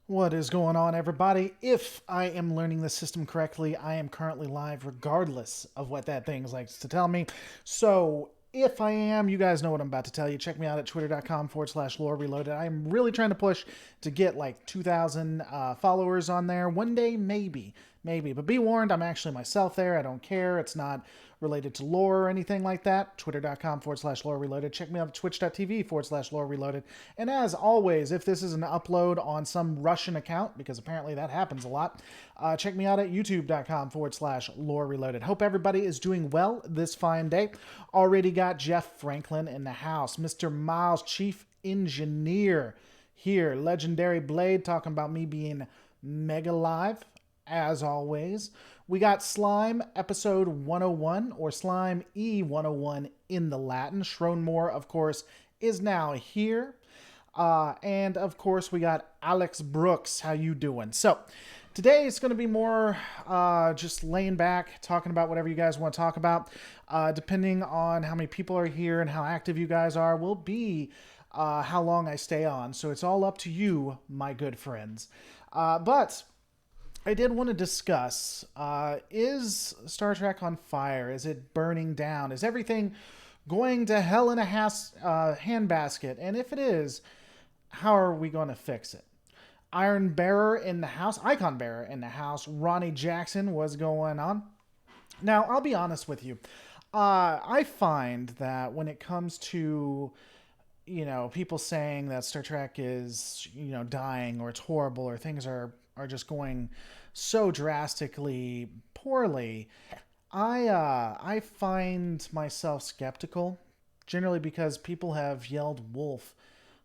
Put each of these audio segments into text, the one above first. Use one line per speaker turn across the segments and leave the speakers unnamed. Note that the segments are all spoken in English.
What is going on, everybody? If I am learning the system correctly, I am currently live regardless of what that thing likes to tell me. So, if I am, you guys know what I'm about to tell you. Check me out at twitter.com/lore reloaded. I'm really trying to push to get like 2,000 followers on there. One day, maybe. Maybe. But be warned, I'm actually myself there. I don't care. It's not related to lore or anything like that. Twitter.com/lore reloaded. Check me out at twitch.tv/lore reloaded. And as always, if this is an upload on some Russian account, because apparently that happens a lot, check me out at youtube.com/lore reloaded. Hope everybody is doing well this fine day. Already got Jeff Franklin in the house. Mr. Miles, Chief Engineer here. Legendary Blade talking about me being mega live. As always, we got Slime episode 101, or Slime E101 in the Latin. Shronmore, of course, is now here. And, of course, we got Alex Brooks. How you doing? So, today it's going to be more just laying back, talking about whatever you guys want to talk about. Depending on how many people are here and how active you guys are, will be how long I stay on. So, it's all up to you, my good friends. But I did want to discuss, is Star Trek on fire? Is it burning down? Is everything going to hell in a handbasket? And if it is, how are we going to fix it? Iron Bearer in the house, Icon Bearer in the house, Ronnie Jackson, what's going on? Now, I'll be honest with you. I find that when it comes to people saying that Star Trek is, dying or it's horrible or things are just going so drastically poorly, I find myself skeptical, generally because people have yelled wolf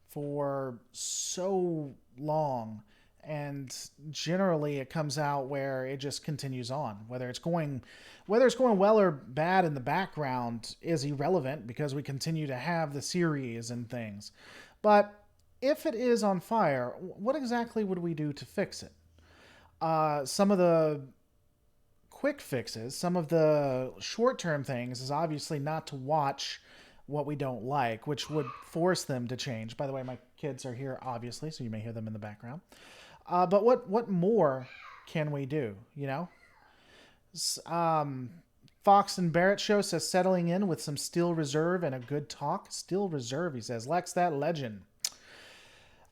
for so long, and generally it comes out where it just continues on. Whether it's going well or bad in the background is irrelevant because we continue to have the series and things. But if it is on fire, what exactly would we do to fix it? Some of the quick fixes, some of the short-term things is obviously not to watch what we don't like, which would force them to change. By the way, my kids are here, obviously, so you may hear them in the background. But what more can we do, Fox and Barrett show says settling in with some Steel Reserve and a good talk. Steel Reserve, he says. Lex, that legend.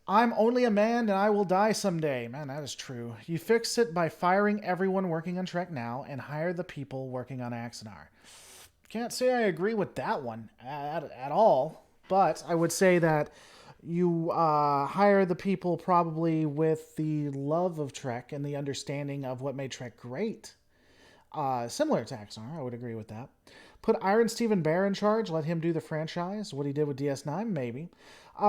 I'm only a man and I will die someday. Man, that is true. You fix it by firing everyone working on Trek Now and hire the people working on Axanar. Can't say I agree with that one at all, but I would say that you hire the people probably with the love of Trek and the understanding of what made Trek great. Similar to Axanar, I would agree with that. Put Iron Stephen Bear in charge, let him do the franchise, what he did with DS9, maybe.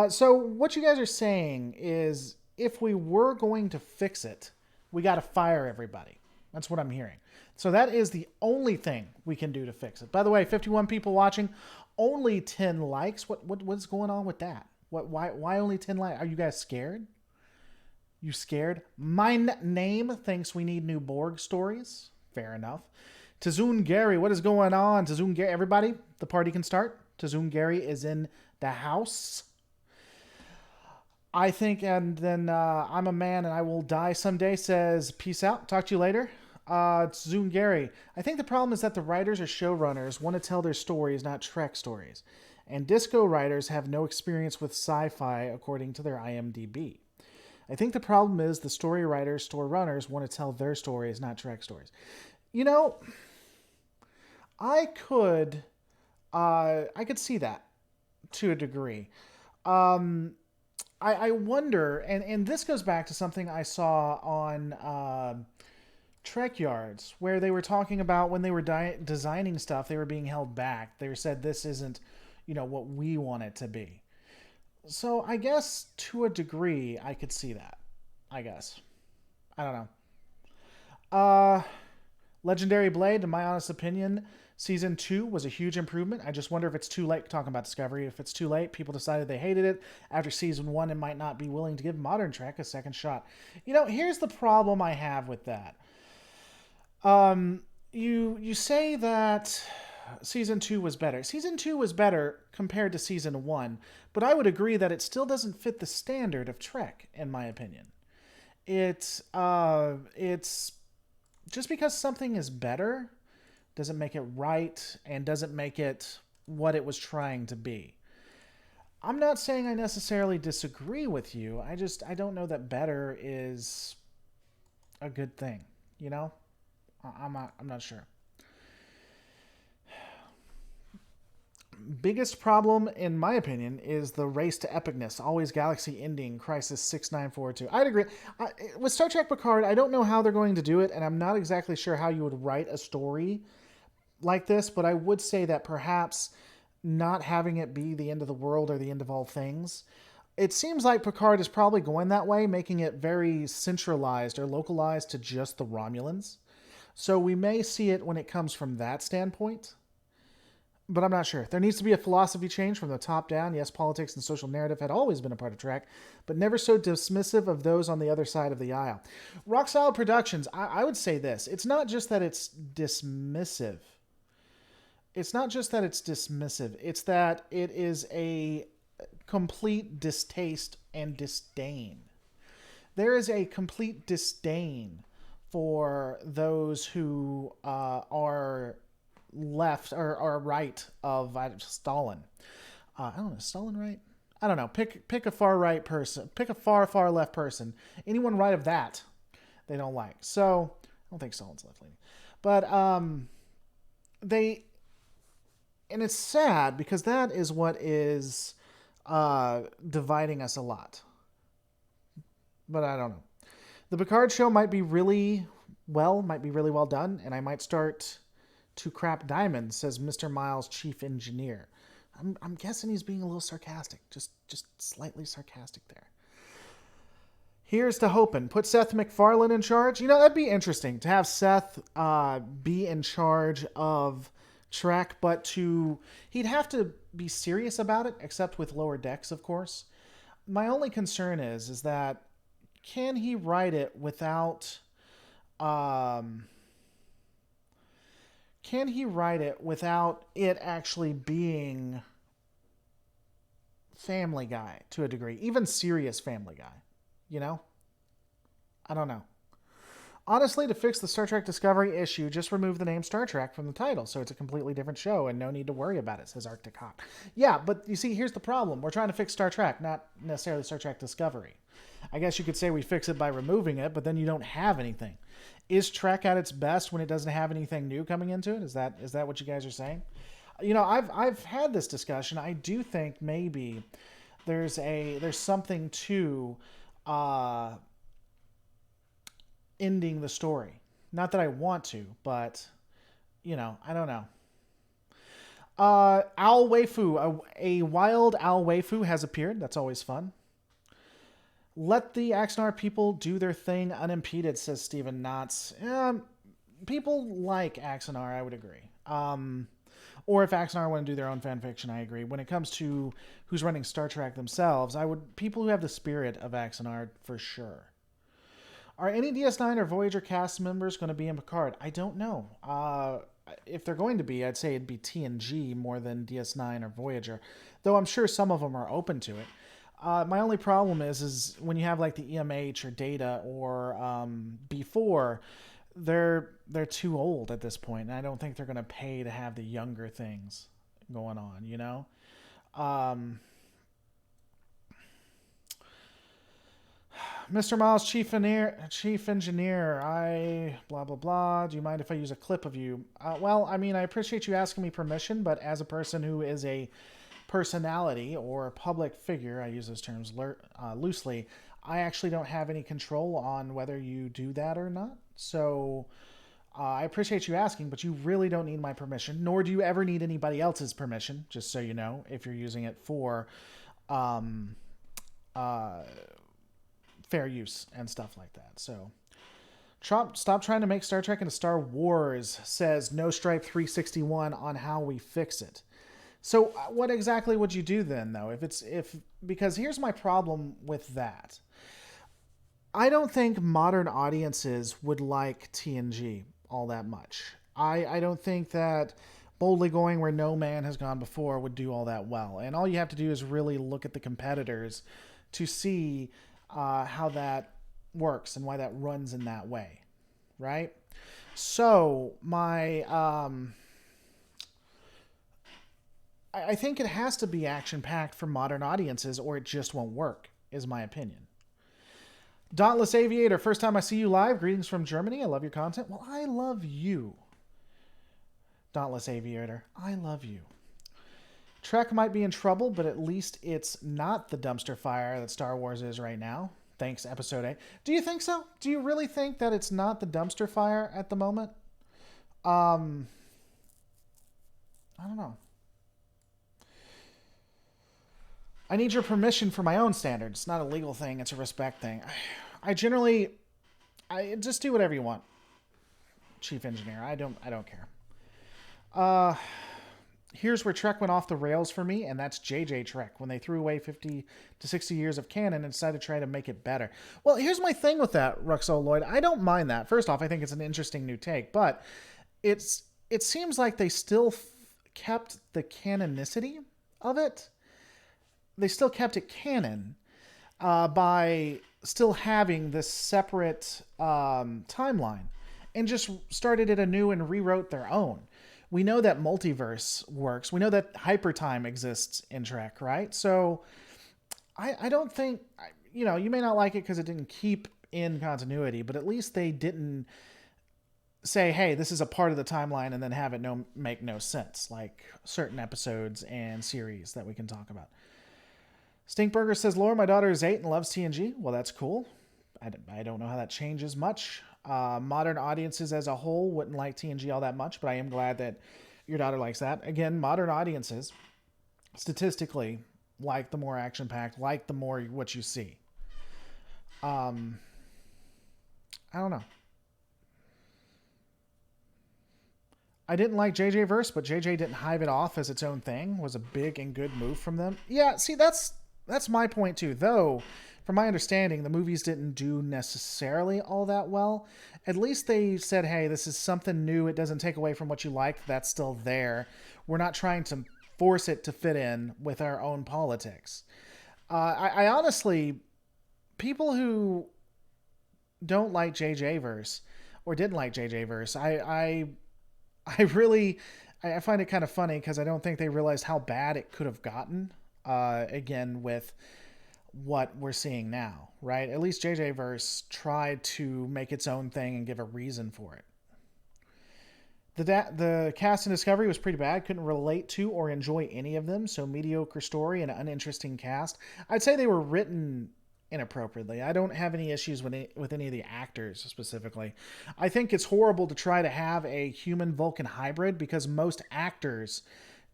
So what you guys are saying is if we were going to fix it, we got to fire everybody. That's what I'm hearing. So that is the only thing we can do to fix it. By the way, 51 people watching, only 10 likes. What's going on with that? Why only 10 likes? Are you guys scared? You scared? My name thinks we need new Borg stories. Fair enough. Tazoon Gary, what is going on? Tazoon Gary, everybody, the party can start. Tazoon Gary is in the house. I think, and then I'm a man and I will die someday, says, peace out, talk to you later. Tazoon Gary, I think the problem is that the writers or showrunners want to tell their stories, not Trek stories. And disco writers have no experience with sci-fi, according to their IMDb. I think the problem is the story writers, store runners want to tell their stories, not Trek stories. I could see that to a degree. I wonder, and this goes back to something I saw on Trek Yards, where they were talking about when they were designing stuff, they were being held back. They said this isn't, what we want it to be. So I guess to a degree, I could see that. I guess. I don't know. Legendary Blade, in my honest opinion, Season 2 was a huge improvement. I just wonder if it's too late, talking about Discovery, if it's too late, people decided they hated it. After Season 1, it might not be willing to give modern Trek a second shot. Here's the problem I have with that. You say that Season 2 was better. Season 2 was better compared to Season 1, but I would agree that it still doesn't fit the standard of Trek, in my opinion. it's just because something is better doesn't make it right and doesn't make it what it was trying to be. I'm not saying I necessarily disagree with you. I don't know that better is a good thing. You know, I'm not sure. Biggest problem, in my opinion, is the race to epicness. Always galaxy ending. Crisis 6942. I'd agree. With Star Trek Picard, I don't know how they're going to do it, and I'm not exactly sure how you would write a story like this. But I would say that perhaps not having it be the end of the world or the end of all things. It seems like Picard is probably going that way, making it very centralized or localized to just the Romulans. So we may see it when it comes from that standpoint, but I'm not sure. There needs to be a philosophy change from the top down. Yes, politics and social narrative had always been a part of Trek, but never so dismissive of those on the other side of the aisle. Rock Solid Productions, I would say this. It's not just that it's dismissive. It's not just that it's dismissive. It's that it is a complete distaste and disdain. There is a complete disdain for those who are left or right of Stalin. I don't know, Stalin right? I don't know. Pick a far right person. Pick a far left person. Anyone right of that, they don't like. So I don't think Stalin's left leaning, but they, and it's sad because that is what is dividing us a lot. But I don't know. The Picard show might be really well done, and I might start to crap diamonds, says Mr. Miles, chief engineer. I'm guessing he's being a little sarcastic, just slightly sarcastic there. Here's to hoping. Put Seth MacFarlane in charge. You know, that'd be interesting to have Seth be in charge of Trek, but he'd have to be serious about it, except with Lower Decks, of course. My only concern is that can he write it without it actually being Family Guy to a degree, even serious Family Guy, you know? I don't know. Honestly, to fix the Star Trek Discovery issue, just remove the name Star Trek from the title, so it's a completely different show and no need to worry about it, says Arctic Hawk. Yeah, but you see, here's the problem. We're trying to fix Star Trek, not necessarily Star Trek Discovery. I guess you could say we fix it by removing it, but then you don't have anything. Is Trek at its best when it doesn't have anything new coming into it? Is that what you guys are saying? You know, I've had this discussion. I do think maybe there's something to ending the story. Not that I want to, but you know, I don't know. Owl Waifu, a wild Owl Waifu has appeared. That's always fun. Let the Axanar people do their thing unimpeded, says Stephen Knotts. People like Axanar, I would agree. Or if Axanar want to do their own fan fiction, I agree. When it comes to who's running Star Trek themselves, people who have the spirit of Axanar for sure. Are any DS9 or Voyager cast members going to be in Picard? I don't know. If they're going to be, I'd say it'd be TNG more than DS9 or Voyager, though I'm sure some of them are open to it. My only problem is when you have like the EMH or Data or B4, they're too old at this point, and I don't think they're going to pay to have the younger things going on, you know? Mr. Miles, chief engineer, blah, blah, blah. Do you mind if I use a clip of you? Well, I mean, I appreciate you asking me permission, but as a person who is a personality or a public figure, I use those terms loosely, I actually don't have any control on whether you do that or not. So I appreciate you asking, but you really don't need my permission, nor do you ever need anybody else's permission, just so you know, if you're using it for fair use and stuff like that. So stop trying to make Star Trek into Star Wars, says No Stripe 361 on how we fix it. So what exactly would you do then, though? Because here's my problem with that. I don't think modern audiences would like TNG all that much. I don't think that boldly going where no man has gone before would do all that well. And all you have to do is really look at the competitors to see how that works and why that runs in that way, right? So my I think it has to be action packed for modern audiences, or it just won't work, is my opinion. Dauntless Aviator, first time I see you live. Greetings from Germany. I love your content. Well, I love you. Dauntless Aviator, I love you. Trek might be in trouble, but at least it's not the dumpster fire that Star Wars is right now. Thanks, Episode 8. Do you think so? Do you really think that it's not the dumpster fire at the moment? I don't know. I need your permission for my own standards. It's not a legal thing. It's a respect thing. I just do whatever you want, Chief Engineer. I don't care. Here's where Trek went off the rails for me, and that's JJ Trek, when they threw away 50 to 60 years of canon and decided to try to make it better. Well, here's my thing with that, Ruxo Lloyd. I don't mind that. First off, I think it's an interesting new take, but it seems like they still kept the canonicity of it. They still kept it canon by still having this separate timeline, and just started it anew and rewrote their own. We know that multiverse works. We know that hypertime exists in Trek, right? So I don't think, you may not like it because it didn't keep in continuity, but at least they didn't say, hey, this is a part of the timeline, and then have it make no sense, like certain episodes and series that we can talk about. Stinkburger says, Laura, my daughter is 8 and loves TNG. Well, that's cool. I don't know how that changes much. Modern audiences as a whole wouldn't like TNG all that much, but I am glad that your daughter likes that. Again, modern audiences, statistically, like the more action-packed, like the more what you see. I don't know. I didn't like JJ Verse, but JJ didn't hive it off as its own thing. It was a big and good move from them. Yeah, see, that's my point too. Though, from my understanding, the movies didn't do necessarily all that well. At least they said, hey, this is something new. It doesn't take away from what you like. That's still there. We're not trying to force it to fit in with our own politics. I honestly, people who don't like JJ Verse or didn't like JJ Verse, I find it kind of funny because I don't think they realized how bad it could have gotten. Again, with what we're seeing now, right? At least JJ Verse tried to make its own thing and give a reason for it. The cast in Discovery was pretty bad. Couldn't relate to or enjoy any of them. So mediocre story and an uninteresting cast. I'd say they were written inappropriately. I don't have any issues with any of the actors specifically. I think it's horrible to try to have a human Vulcan hybrid because most actors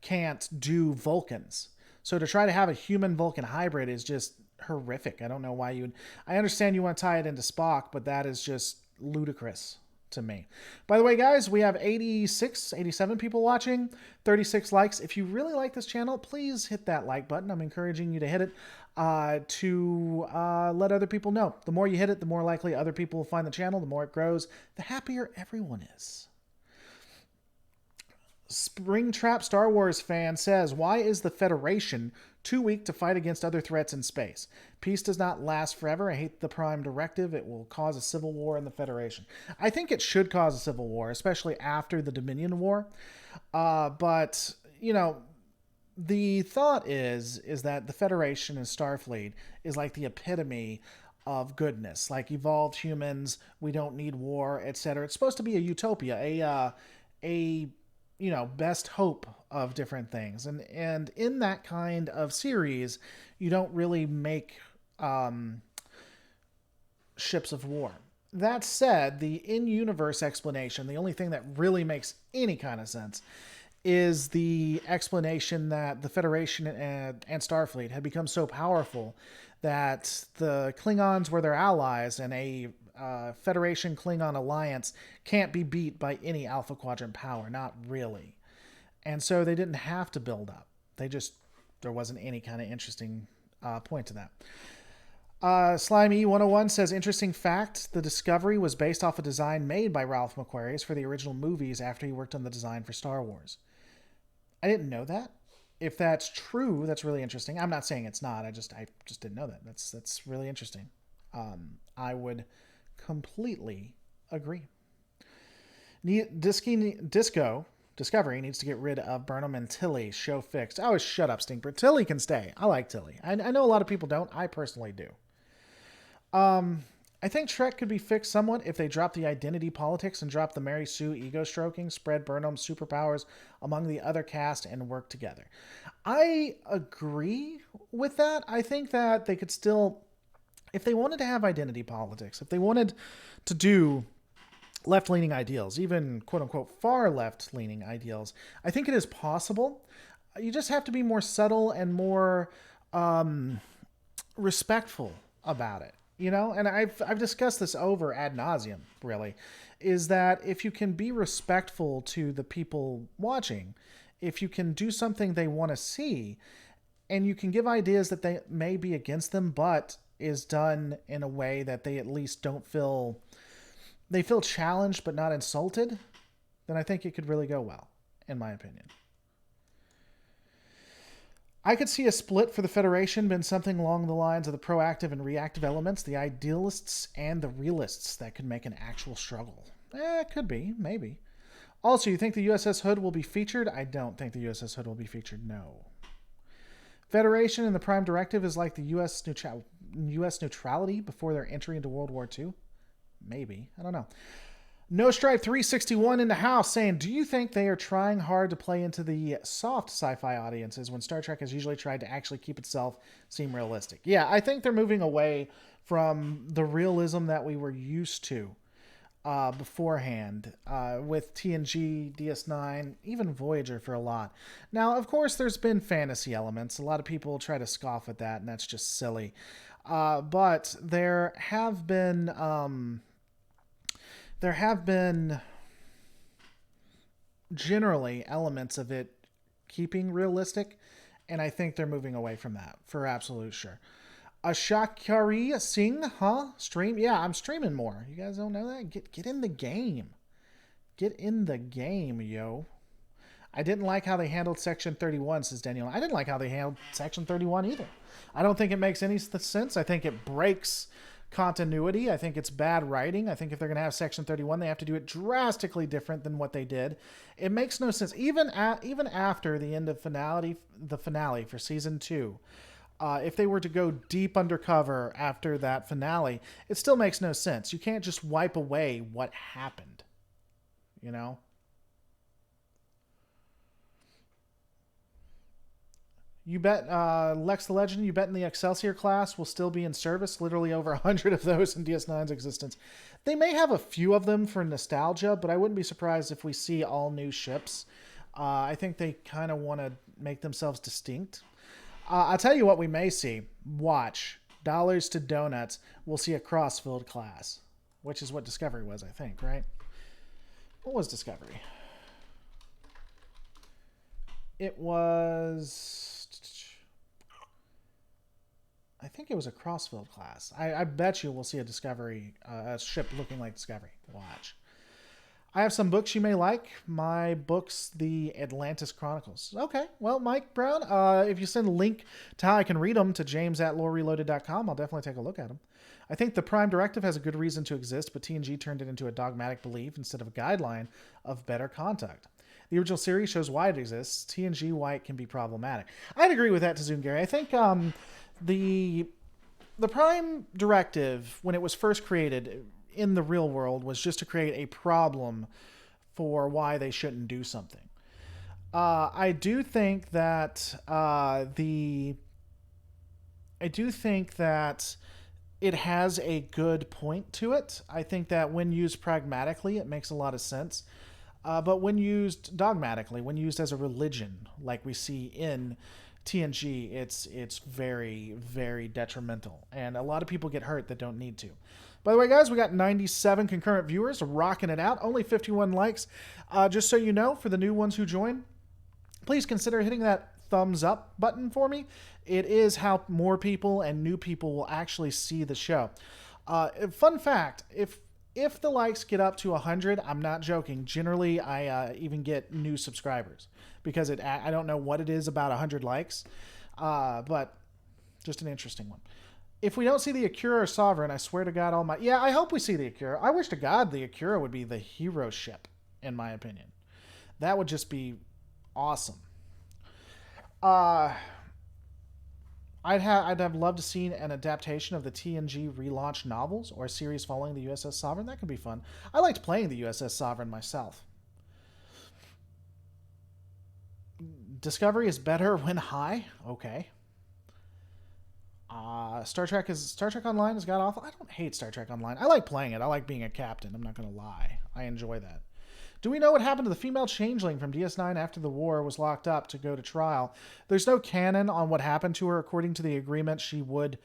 can't do Vulcans. So to try to have a human Vulcan hybrid is just horrific. I don't know why I understand you want to tie it into Spock, but that is just ludicrous to me. By the way, guys, we have 87 people watching, 36 likes. If you really like this channel, please hit that like button. I'm encouraging you to hit it to let other people know. The more you hit it, the more likely other people will find the channel. The more it grows, the happier everyone is. Springtrap Star Wars fan says, why is the Federation too weak to fight against other threats in space? Peace does not last forever. I hate the Prime Directive. It will cause a civil war in the Federation. I think it should cause a civil war, especially after the Dominion War. But, the thought is that the Federation and Starfleet is like the epitome of goodness, like evolved humans. We don't need war, etc. It's supposed to be a utopia, a best hope of different things. And in that kind of series, you don't really make ships of war. That said, the in-universe explanation, the only thing that really makes any kind of sense, is the explanation that the Federation and Starfleet had become so powerful that the Klingons were their allies, and a Federation Klingon alliance can't be beat by any Alpha Quadrant power, not really. And so they didn't have to build up. There wasn't any kind of interesting point to that. Slimy 101 says, interesting fact, the Discovery was based off a design made by Ralph McQuarrie for the original movies after he worked on the design for Star Wars. I didn't know that. If that's true, that's really interesting. I'm not saying it's not. I just didn't know that. That's really interesting. I would completely agree. Discovery needs to get rid of Burnham and Tilly. Show fixed. Oh, shut up, Stinker. Tilly can stay. I like Tilly. I know a lot of people don't. I personally do. I think Trek could be fixed somewhat if they drop the identity politics and drop the Mary Sue ego stroking, spread Burnham's superpowers among the other cast, and work together. I agree with that. I think that they could still, if they wanted to have identity politics, if they wanted to do left-leaning ideals, even quote-unquote far left-leaning ideals, I think it is possible. You just have to be more subtle and more respectful about it. You know, and I've discussed this over ad nauseum, really, is that if you can be respectful to the people watching, if you can do something they want to see, and you can give ideas that they may be against them, but is done in a way that they at least don't feel, they feel challenged but not insulted, then I think it could really go well, in my opinion. I could see a split for the Federation been something along the lines of the proactive and reactive elements, the idealists and the realists that could make an actual struggle. It could be, maybe. Also, you think the USS Hood will be featured? I don't think the USS Hood will be featured, no. Federation and the Prime Directive is like the US neutrality before their entry into World War II? Maybe. I don't know. No Stripe 361 in the house saying, do you think they are trying hard to play into the soft sci-fi audiences when Star Trek has usually tried to actually keep itself seem realistic? Yeah, I think they're moving away from the realism that we were used to beforehand with TNG, DS9, even Voyager for a lot. Now, of course, there's been fantasy elements. A lot of people try to scoff at that, and that's just silly. But there have been generally elements of it keeping realistic, and I think they're moving away from that for absolute sure. Ashakari Singh, huh? Stream? Yeah, I'm streaming more. You guys don't know that? Get in the game. Get in the game, yo. I didn't like how they handled Section 31, says Daniel. I didn't like how they handled Section 31 either. I don't think it makes any sense. I think it breaks continuity. I think it's bad writing. I think if they're going to have Section 31, they have to do it drastically different than what they did. It makes no sense. Even after the end of the finale for Season 2, if they were to go deep undercover after that finale, it still makes no sense. You can't just wipe away what happened. You know? You bet, Lex the Legend, you bet in the Excelsior class will still be in service. Literally over 100 of those in DS9's existence. They may have a few of them for nostalgia, but I wouldn't be surprised if we see all new ships. I think they kind of want to make themselves distinct. I'll tell you what we may see. Watch. Dollars to donuts. We'll see a Crossfield class, which is what Discovery was, I think, right? What was Discovery? It was... I think it was a Crossfield class. I bet you we'll see a Discovery, a ship looking like Discovery. Watch. I have some books you may like. My books, The Atlantis Chronicles. Okay, well, Mike Brown, if you send a link to how I can read them to james@lorereloaded.com, I'll definitely take a look at them. I think the Prime Directive has a good reason to exist, but TNG turned it into a dogmatic belief instead of a guideline of better conduct. The original series shows why it exists. TNG, why it can be problematic. I'd agree with that to Zoom Gary. I think the Prime Directive, when it was first created in the real world, was just to create a problem for why they shouldn't do something. I do think that it has a good point to it. I think that when used pragmatically, it makes a lot of sense. But when used dogmatically, when used as a religion, like we see in TNG, it's very, very detrimental. And a lot of people get hurt that don't need to. By the way, guys, we got 97 concurrent viewers rocking it out. Only 51 likes. Just so you know, for the new ones who join, please consider hitting that thumbs up button for me. It is how more people and new people will actually see the show. Fun fact, if the likes get up to 100, I'm not joking. Generally, I even get new subscribers because I don't know what it is about 100 likes, but just an interesting one. If we don't see the Akira or Sovereign, I swear to God Almighty. Yeah, I hope we see the Akira. I wish to God the Akira would be the hero ship, in my opinion. That would just be awesome. Uh, I'd have loved to see an adaptation of the TNG relaunch novels or a series following the USS Sovereign. That could be fun. I liked playing the USS Sovereign myself. Discovery is better when high. Okay. Star Trek Online has got awful. I don't hate Star Trek Online. I like playing it. I like being a captain. I'm not gonna lie. I enjoy that. Do we know what happened to the female changeling from DS9 after the war was locked up to go to trial? There's no canon on what happened to her. According to the agreement, she would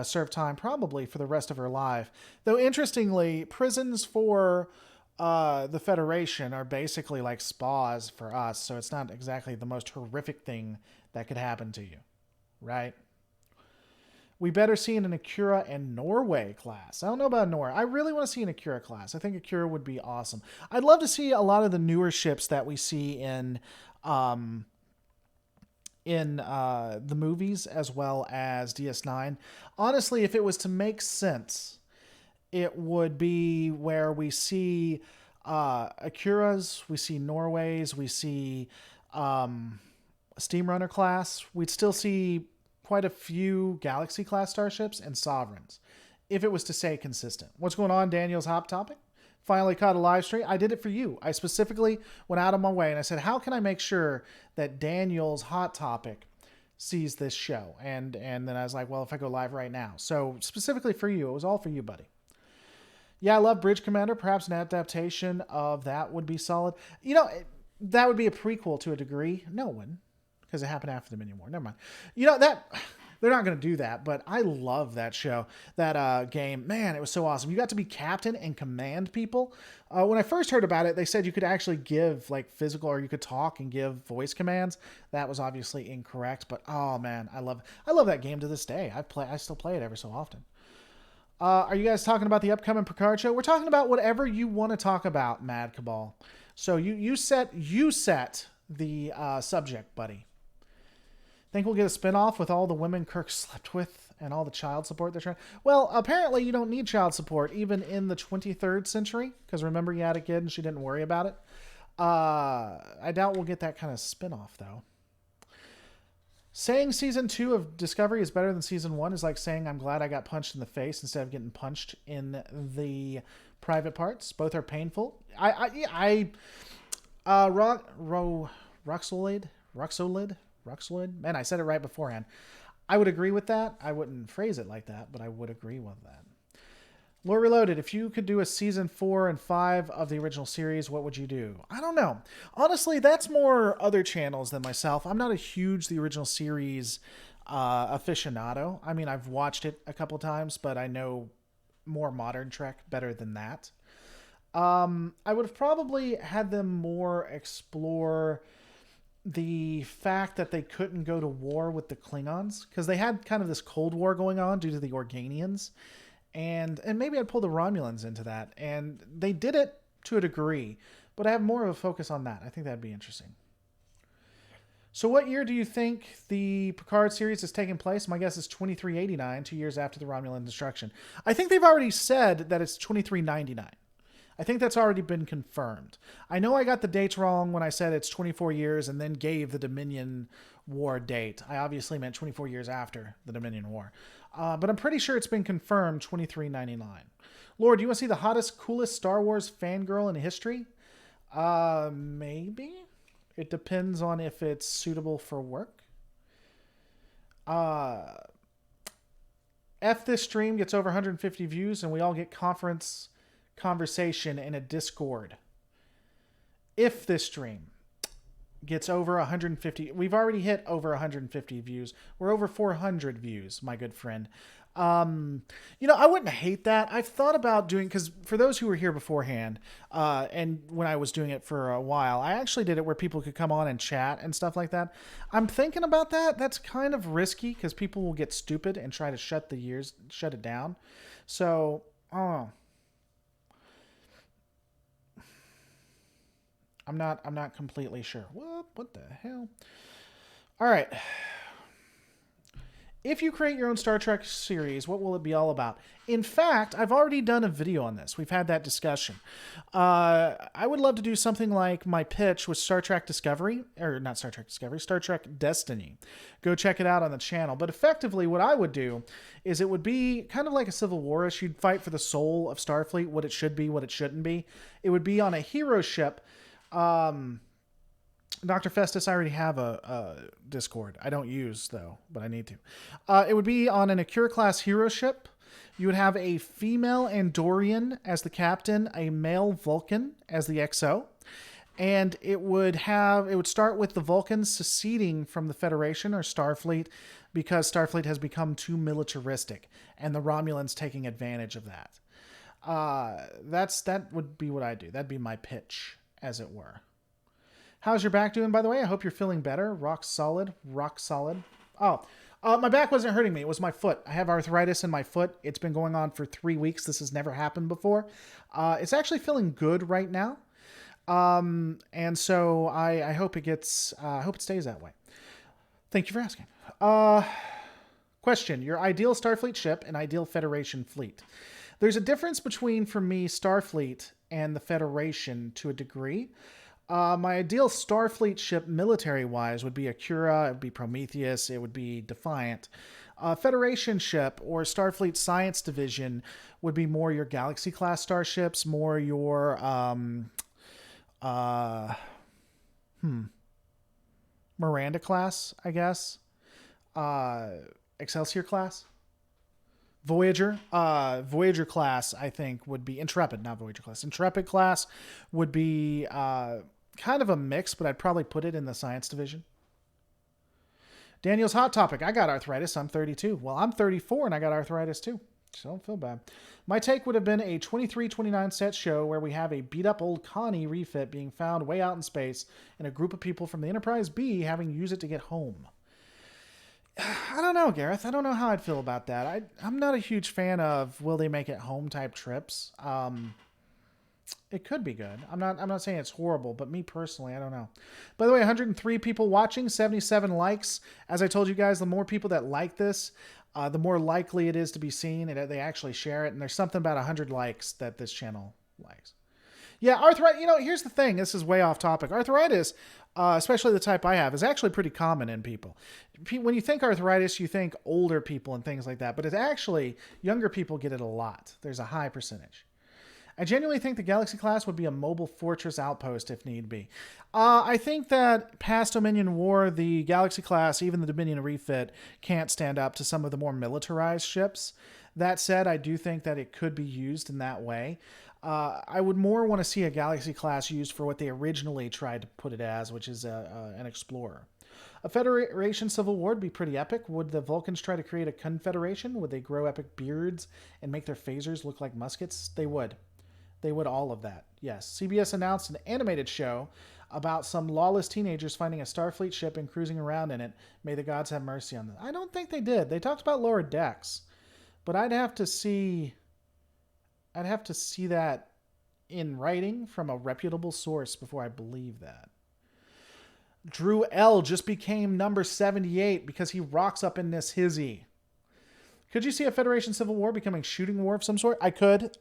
serve time probably for the rest of her life. Though interestingly, prisons for the Federation are basically like spas for us, so it's not exactly the most horrific thing that could happen to you, right? We better see an Akira and Norway class. I don't know about Norway. I really want to see an Akira class. I think Akira would be awesome. I'd love to see a lot of the newer ships that we see in the movies as well as DS9. Honestly, if it was to make sense, it would be where we see Akiras, we see Norways, we see Steamrunner class. We'd still see quite a few Galaxy class starships and Sovereigns, if it was to stay consistent. What's going on, Daniel's Hot Topic? Finally caught a live stream. I did it for you. I specifically went out of my way and I said, how can I make sure that Daniel's Hot Topic sees this show? And then I was like, well, if I go live right now. So specifically for you, it was all for you, buddy. Yeah, I love Bridge Commander. Perhaps an adaptation of that would be solid. You know, that would be a prequel to a degree. No one. Because it happened after the Dominion War. Never mind. You know, that they're not going to do that, but I love that show, that game. Man, it was so awesome. You got to be captain and command people. When I first heard about it, they said you could actually give like physical, or you could talk and give voice commands. That was obviously incorrect, but oh man, I love that game to this day. I still play it every so often. Are you guys talking about the upcoming Picard show? We're talking about whatever you want to talk about, Mad Cabal. So you set the subject, buddy. Think we'll get a spinoff with all the women Kirk slept with and all the child support they're trying? Well, apparently you don't need child support even in the 23rd century, because remember you had a kid and she didn't worry about it. I doubt we'll get that kind of spinoff though. Saying season 2 of Discovery is better than season 1 is like saying I'm glad I got punched in the face instead of getting punched in the private parts. Both are painful. Roxolid. Man, I said it right beforehand. I would agree with that. I wouldn't phrase it like that, but I would agree with that. Lore Reloaded, if you could do a season 4 and 5 of the original series, what would you do? I don't know. Honestly, that's more other channels than myself. I'm not a huge The Original Series aficionado. I mean, I've watched it a couple times, but I know more modern Trek better than that. I would have probably had them more explore the fact that they couldn't go to war with the Klingons, because they had kind of this Cold War going on due to the Organians. And maybe I'd pull the Romulans into that. And they did it to a degree, but I have more of a focus on that. I think that'd be interesting. So what year do you think the Picard series is taking place? My guess is 2389, 2 years after the Romulan destruction. I think they've already said that it's 2399. I think that's already been confirmed. I know I got the dates wrong when I said it's 24 years and then gave the Dominion War date. I obviously meant 24 years after the Dominion War. But I'm pretty sure it's been confirmed 2399. Lord, do you want to see the hottest, coolest Star Wars fangirl in history? Maybe. It depends on if it's suitable for work. If this stream gets over 150 views and we all get conversation in a Discord. If this stream gets over 150, we've already hit over 150 views. We're over 400 views, my good friend. I wouldn't hate that. I've thought about doing, because for those who were here beforehand, and when I was doing it for a while, I actually did it where people could come on and chat and stuff like that. I'm thinking about that. That's kind of risky because people will get stupid and try to shut it down. So, I don't know. I'm not completely sure. What the hell? All right. If you create your own Star Trek series, what will it be all about? In fact, I've already done a video on this. We've had that discussion. I would love to do something like my pitch with Star Trek Discovery, or not Star Trek Discovery, Star Trek Destiny. Go check it out on the channel. But effectively, what I would do is it would be kind of like a Civil War-ish. You'd fight for the soul of Starfleet, what it should be, what it shouldn't be. It would be on a hero ship. Dr. Festus, I already have a Discord. I don't use, though, but I need to. It would be on an Acura-class hero ship. You would have a female Andorian as the captain, a male Vulcan as the XO, and it would start with the Vulcans seceding from the Federation or Starfleet because Starfleet has become too militaristic, and the Romulans taking advantage of that. That would be what I do. That'd be my pitch, as it were. How's your back doing, by the way? I hope you're feeling better. Rock solid. Rock solid. Oh, my back wasn't hurting me. It was my foot. I have arthritis in my foot. It's been going on for 3 weeks. This has never happened before. It's actually feeling good right now. And so I hope it stays that way. Thank you for asking. Question. Your ideal Starfleet ship and ideal Federation fleet. There's a difference between, for me, Starfleet and the Federation to a degree. My ideal Starfleet ship military-wise would be Acura, it would be Prometheus, it would be Defiant. Federation ship or Starfleet Science Division would be more your Galaxy-class starships, more your Miranda-class, I guess. Excelsior-class. Voyager class, I think, would be Intrepid, not Voyager class. Intrepid class would be kind of a mix, but I'd probably put it in the Science Division. Daniel's hot topic. I got arthritis. I'm 32. Well, I'm 34 and I got arthritis too. So don't feel bad. My take would have been a 23-29 set show where we have a beat up old Connie refit being found way out in space and a group of people from the Enterprise B having to use it to get home. I don't know, Gareth. I don't know how I'd feel about that. I'm not a huge fan of will they make it home type trips. It could be good. I'm not saying it's horrible, but me personally, I don't know. By the way, 103 people watching, 77 likes. As I told you guys, the more people that like this, the more likely it is to be seen. They actually share it, and there's something about 100 likes that this channel likes. Yeah, arthritis, here's the thing. This is way off topic. Arthritis, especially the type I have, is actually pretty common in people. When you think arthritis, you think older people and things like that, but it's actually, younger people get it a lot. There's a high percentage. I genuinely think the Galaxy class would be a mobile fortress outpost if need be. I think that past Dominion War, the Galaxy class, even the Dominion refit, can't stand up to some of the more militarized ships. That said, I do think that it could be used in that way. I would more want to see a Galaxy class used for what they originally tried to put it as, which is an explorer. A Federation Civil War would be pretty epic. Would the Vulcans try to create a confederation? Would they grow epic beards and make their phasers look like muskets? They would. They would all of that. Yes. CBS announced an animated show about some lawless teenagers finding a Starfleet ship and cruising around in it. May the gods have mercy on them. I don't think they did. They talked about lower decks, but I'd have to see that in writing from a reputable source before I believe that. Drew L just became number 78 because he rocks up in this hizzy. Could you see a Federation Civil War becoming shooting war of some sort? I could.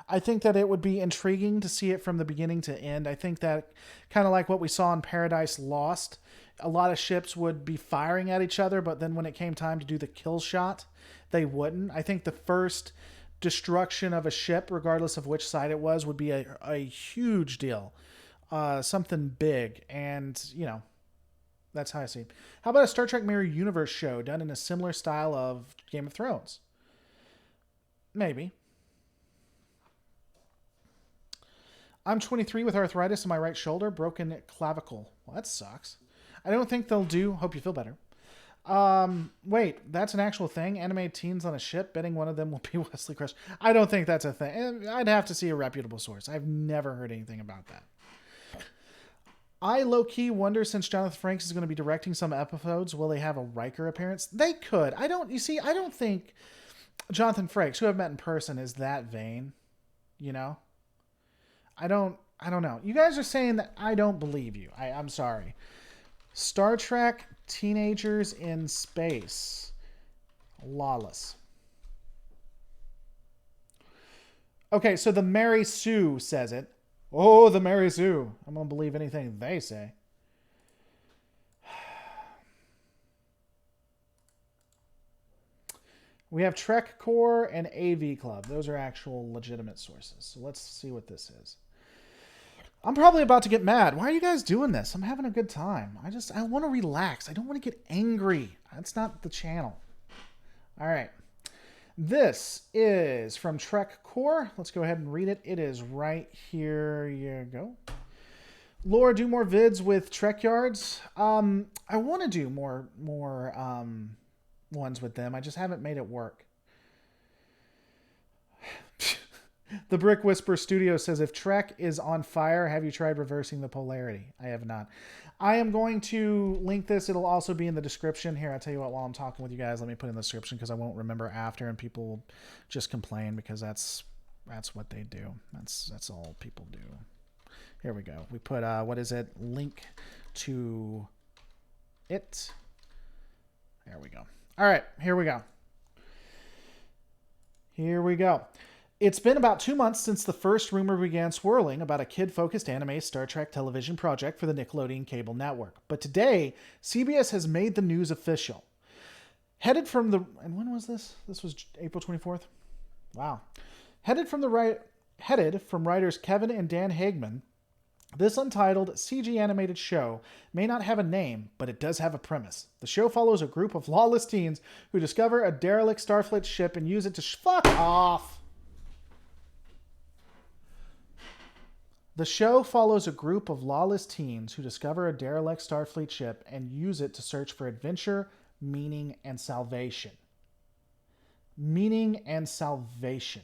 I think that it would be intriguing to see it from the beginning to end. I think that kind of like what we saw in Paradise Lost, a lot of ships would be firing at each other, but then when it came time to do the kill shot, they wouldn't. I think the first destruction of a ship, regardless of which side it was, would be a huge deal. Something big. And, that's how I see it. How about a Star Trek Mirror Universe show done in a similar style of Game of Thrones? Maybe. I'm 23 with arthritis in my right shoulder, broken clavicle. Well, that sucks. I don't think they'll do. Hope you feel better. Wait, that's an actual thing? Animated teens on a ship, betting one of them will be Wesley Crusher. I don't think that's a thing. I'd have to see a reputable source. I've never heard anything about that. I low-key wonder, since Jonathan Frakes is going to be directing some episodes, will they have a Riker appearance? They could. I don't think Jonathan Frakes, who I've met in person, is that vain. I don't know. You guys are saying that I don't believe you. I'm sorry. Star Trek Teenagers in space. Lawless. Okay, so the Mary Sue says it. Oh, the Mary Sue. I'm going to believe anything they say. We have Trek Core and AV Club. Those are actual legitimate sources. So let's see what this is. I'm probably about to get mad. Why are you guys doing this? I'm having a good time. I want to relax. I don't want to get angry. That's not the channel. All right. This is from Trek Core. Let's go ahead and read it. It is right here. You go. Laura, do more vids with Trek Yards. I want to do more ones with them. I just haven't made it work. The Brick Whisper Studio says, if Trek is on fire, have you tried reversing the polarity? I have not. I am going to link this. It'll also be in the description. Here, I'll tell you what, while I'm talking with you guys, let me put it in the description because I won't remember after and people will just complain because that's what they do. That's all people do. Here we go. We put, what is it? Link to it. There we go. All right, here we go. Here we go. It's been about 2 months since the first rumor began swirling about a kid-focused anime Star Trek television project for the Nickelodeon cable network. But today, CBS has made the news official. Headed from the... And when was this? This was April 24th? Wow. Headed from writers Kevin and Dan Hagman, this untitled CG animated show may not have a name, but it does have a premise. The show follows a group of lawless teens who discover a derelict Starfleet ship and use it to... Fuck off! The show follows a group of lawless teens who discover a derelict Starfleet ship and use it to search for adventure, meaning, and salvation. Meaning and salvation.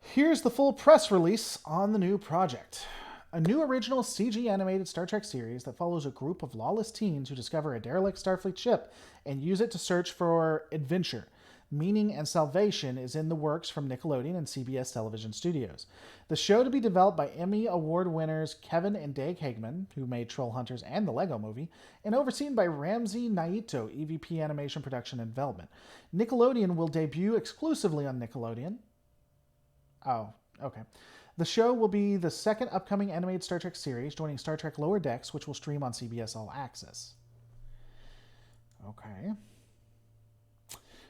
Here's the full press release on the new project. A new original CG animated Star Trek series that follows a group of lawless teens who discover a derelict Starfleet ship and use it to search for adventure. Meaning and Salvation is in the works from Nickelodeon and CBS Television Studios. The show, to be developed by Emmy Award winners Kevin and Dave Hagman, who made Troll Hunters and the Lego Movie, and overseen by Ramsey Naito, EVP Animation Production and Development. Nickelodeon will debut exclusively on Nickelodeon. Oh, okay. The show will be the second upcoming animated Star Trek series, joining Star Trek Lower Decks, which will stream on CBS All Access. Okay.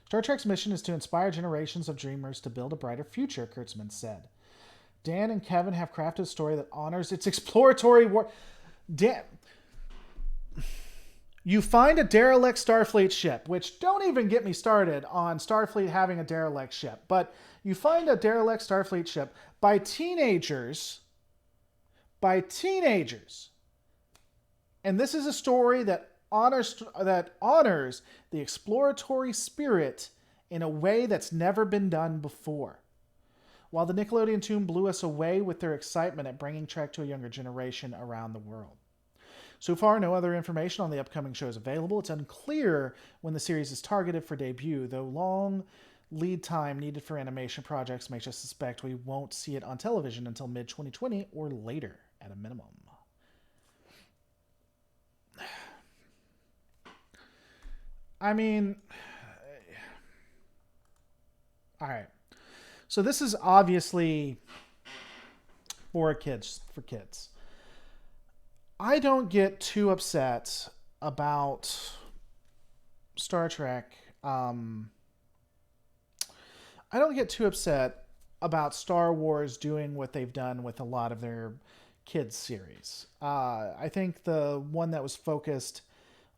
Star Trek's mission is to inspire generations of dreamers to build a brighter future, Kurtzman said. Dan and Kevin have crafted a story that honors its exploratory war... You find a derelict Starfleet ship, which don't even get me started on Starfleet having a derelict ship, but you find a derelict Starfleet ship by teenagers, and this is a story that honors the exploratory spirit in a way that's never been done before. While the Nickelodeon team blew us away with their excitement at bringing Trek to a younger generation around the world. So far, no other information on the upcoming show is available. It's unclear when the series is targeted for debut, though long lead time needed for animation projects makes us suspect we won't see it on television until mid-2020 or later at a minimum. I mean, all right. So this is obviously for kids. I don't get too upset about Star Trek. I don't get too upset about Star Wars doing what they've done with a lot of their kids series. I think the one that was focused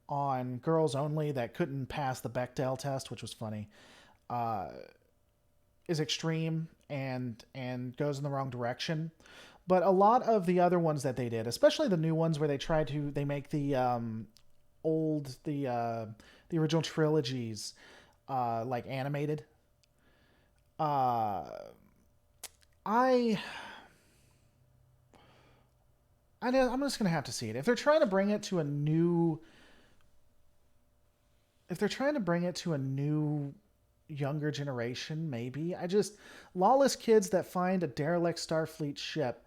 on girls only that couldn't pass the Bechdel test, which was funny, is extreme and goes in the wrong direction. But a lot of the other ones that they did, especially the new ones where they make the original trilogies like animated. I'm just gonna have to see it. If they're trying to bring it to a new younger generation, maybe. Lawless kids that find a derelict Starfleet ship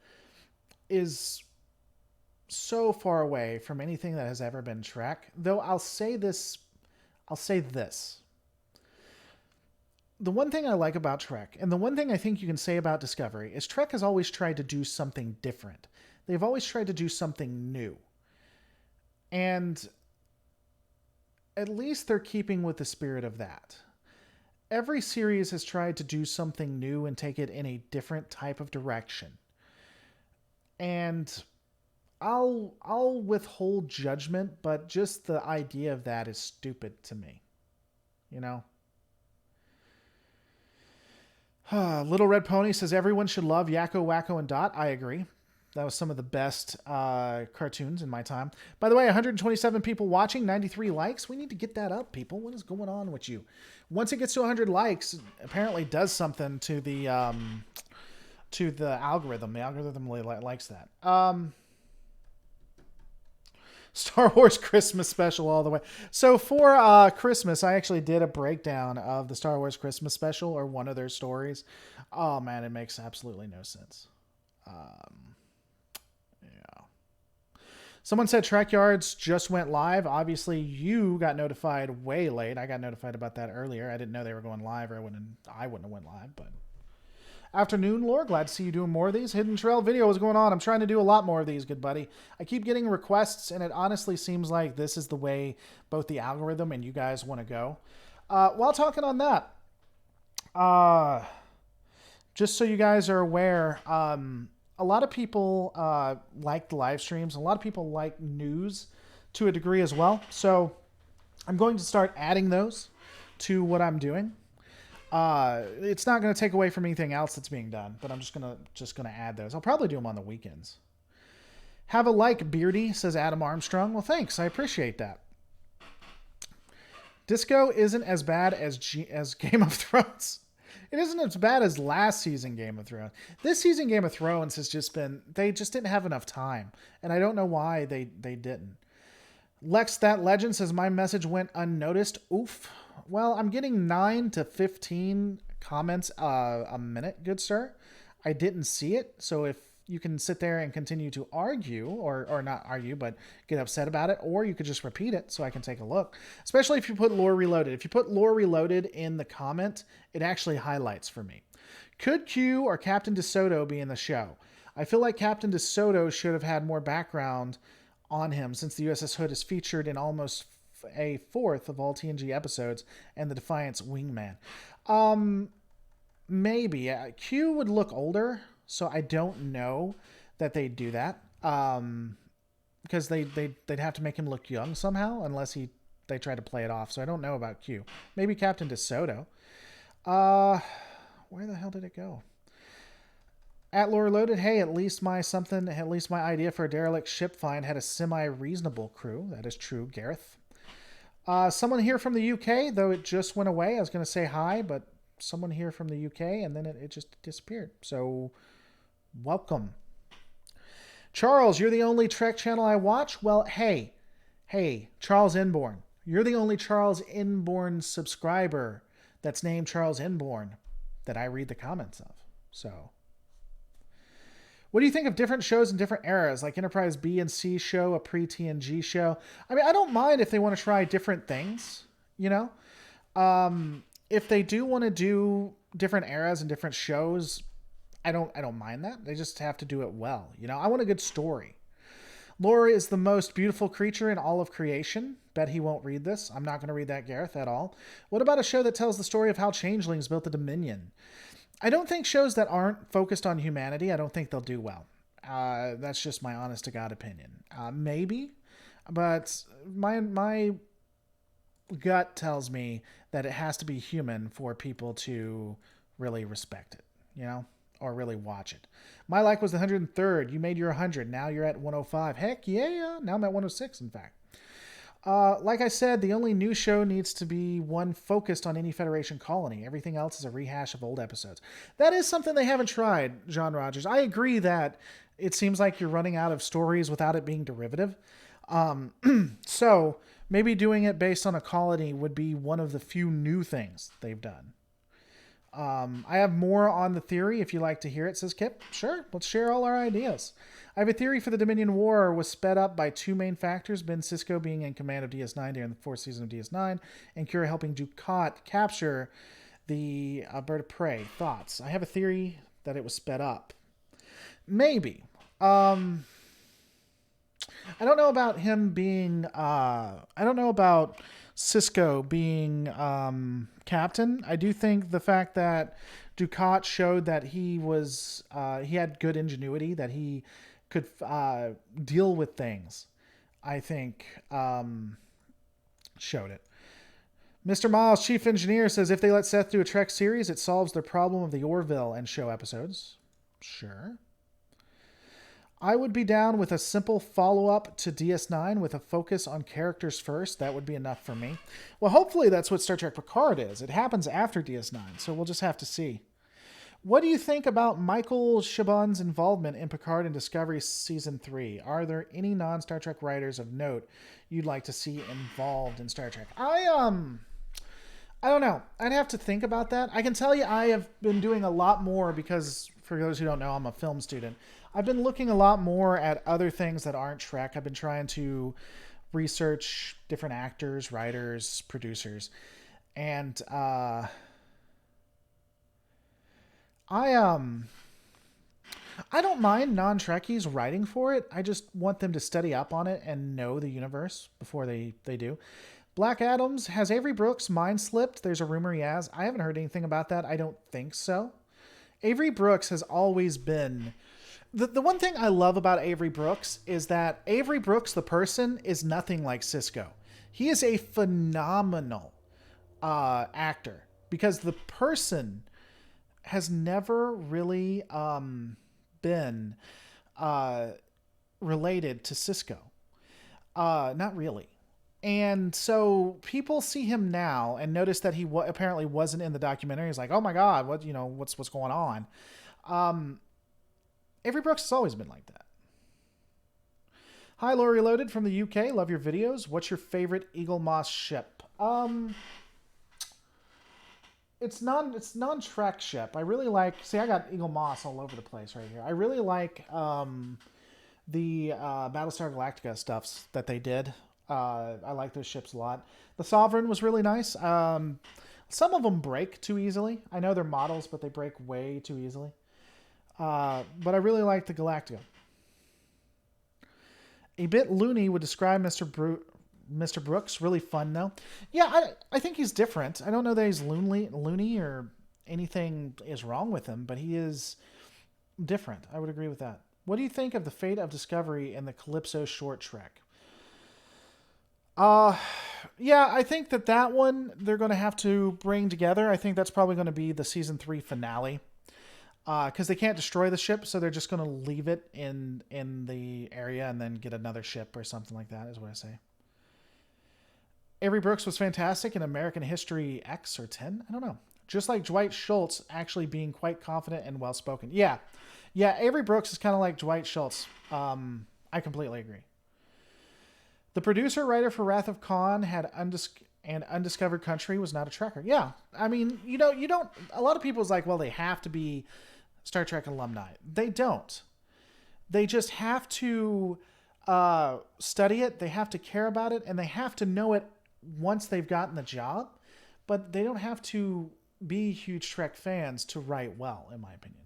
is so far away from anything that has ever been Trek. Though I'll say this. The one thing I like about Trek, and the one thing I think you can say about Discovery, is Trek has always tried to do something different. They've always tried to do something new. And at least they're keeping with the spirit of that. Every series has tried to do something new and take it in a different type of direction. And I'll withhold judgment, but just the idea of that is stupid to me. You know? Little Red Pony says everyone should love Yakko, Wacko, and Dot. I agree. That was some of the best cartoons in my time. By the way, 127 people watching, 93 likes. We need to get that up, people. What is going on with you? Once it gets to 100 likes, apparently does something to the algorithm. The algorithm really likes that. Star Wars Christmas special all the way. So for Christmas, I actually did a breakdown of the Star Wars Christmas special, or one of their stories. Oh man, it makes absolutely no sense. Yeah. Someone said Trek Yards just went live. Obviously, you got notified way late. I got notified about that earlier. I didn't know they were going live, or I wouldn't have went live, but... Afternoon, Lore. Glad to see you doing more of these. Hidden Trail video is going on. I'm trying to do a lot more of these, good buddy. I keep getting requests, and it honestly seems like this is the way both the algorithm and you guys want to go. While talking on that, just so you guys are aware, a lot of people like the live streams. A lot of people like news to a degree as well. So I'm going to start adding those to what I'm doing. It's not going to take away from anything else that's being done, but I'm just gonna add those. I'll probably do them on the weekends. Have a like, Beardy, says Adam Armstrong. Well, thanks. I appreciate that. Disco isn't as bad as Game of Thrones. It isn't as bad as last season Game of Thrones. This season Game of Thrones has just been... They just didn't have enough time, and I don't know why they didn't. Lex That Legend says, my message went unnoticed. Oof. Well, I'm getting 9 to 15 comments a minute, good sir. I didn't see it, so if you can sit there and continue to argue, or not argue, but get upset about it, or you could just repeat it so I can take a look. Especially if you put Lore Reloaded. If you put Lore Reloaded in the comment, it actually highlights for me. Could Q or Captain DeSoto be in the show? I feel like Captain DeSoto should have had more background on him, since the USS Hood is featured in almost a fourth of all TNG episodes, and the Defiance wingman. Maybe. Q would look older, so I don't know that they'd do that. Because they'd have to make him look young somehow, unless they try to play it off. So I don't know about Q. Maybe Captain DeSoto. Where the hell did it go? At Lore Loaded, hey, at least my idea for a derelict ship find had a semi-reasonable crew. That is true, Gareth. Someone here from the UK, though it just went away. I was going to say hi, but someone here from the UK, and then it just disappeared. So, welcome. Charles, you're the only Trek channel I watch? Well, hey, Charles Inborn. You're the only Charles Inborn subscriber that's named Charles Inborn that I read the comments of. So... What do you think of different shows in different eras, like Enterprise B and C show, a pre-TNG show? I mean, I don't mind if they want to try different things, you know? If they do want to do different eras and different shows, I don't mind that. They just have to do it well, you know? I want a good story. Laura is the most beautiful creature in all of creation. Bet he won't read this. I'm not going to read that, Gareth, at all. What about a show that tells the story of how Changelings built the Dominion? I don't think shows that aren't focused on humanity, I don't think they'll do well. That's just my honest to God opinion. Maybe, but my gut tells me that it has to be human for people to really respect it, you know, or really watch it. My like was the 103rd. You made your 100. Now you're at 105. Heck yeah. Now I'm at 106, in fact. Like I said, the only new show needs to be one focused on any Federation colony. Everything else is a rehash of old episodes. That is something they haven't tried, John Rogers. I agree that it seems like you're running out of stories without it being derivative. So maybe doing it based on a colony would be one of the few new things they've done. I have more on the theory if you like to hear it, says Kip. Sure, let's share all our ideas. I have a theory for the Dominion War was sped up by two main factors, Ben Sisko being in command of DS9 during the fourth season of DS9, and Kira helping Dukat capture the bird of prey. Thoughts? I have a theory that it was sped up. Maybe. I don't know about him being... I don't know about Sisko being captain. I do think the fact that Dukat showed that he was... he had good ingenuity, that he could deal with things, I think showed it. Mr. Miles, chief engineer, says if they let Seth do a Trek series, it solves their problem of the Orville and show episodes. Sure. I would be down with a simple follow-up to DS9 with a focus on characters first. That would be enough for me. Well, hopefully that's what Star Trek Picard is. It happens after DS9, so we'll just have to see. What do you think about Michael Chabon's involvement in Picard and Discovery Season 3? Are there any non-Star Trek writers of note you'd like to see involved in Star Trek? I don't know. I'd have to think about that. I can tell you I have been doing a lot more because, for those who don't know, I'm a film student. I've been looking a lot more at other things that aren't Trek. I've been trying to research different actors, writers, producers. And I don't mind non-Trekkies writing for it. I just want them to study up on it and know the universe before they do. Black Adams, has Avery Brooks mind slipped? There's a rumor he has. I haven't heard anything about that. I don't think so. Avery Brooks has always been... The one thing I love about Avery Brooks is that Avery Brooks, the person, is nothing like Sisko. He is a phenomenal actor because the person has never really been related to Sisko. Not really. And so people see him now and notice that he apparently wasn't in the documentary. He's like, oh my God, what's going on? Avery Brooks has always been like that. Hi, Lori Loaded from the UK. Love your videos. What's your favorite Eagle Moss ship? It's non-Trek ship. I really like... See, I got Eagle Moss all over the place right here. I really like the Battlestar Galactica stuffs that they did. I like those ships a lot. The Sovereign was really nice. Some of them break too easily. I know they're models, but they break way too easily. But I really like the Galactica. A bit loony would describe Mr. Brooks. Really fun, though. Yeah, I think he's different. I don't know that he's loony or anything is wrong with him, but he is different. I would agree with that. What do you think of the fate of Discovery in the Calypso short trek? Yeah, I think that one they're going to have to bring together. I think that's probably going to be the season 3 finale. Because they can't destroy the ship, so they're just going to leave it in the area and then get another ship or something like that, is what I say. Avery Brooks was fantastic in American History X or 10. I don't know. Just like Dwight Schultz actually being quite confident and well-spoken. Yeah, Avery Brooks is kind of like Dwight Schultz. I completely agree. The producer-writer for Wrath of Khan had Undiscovered Country was not a Trekker. Yeah, I mean, you don't... A lot of people's like, well, they have to be Star Trek alumni. They don't. They just have to study it, they have to care about it, and they have to know it once they've gotten the job, but they don't have to be huge Trek fans to write well, in my opinion.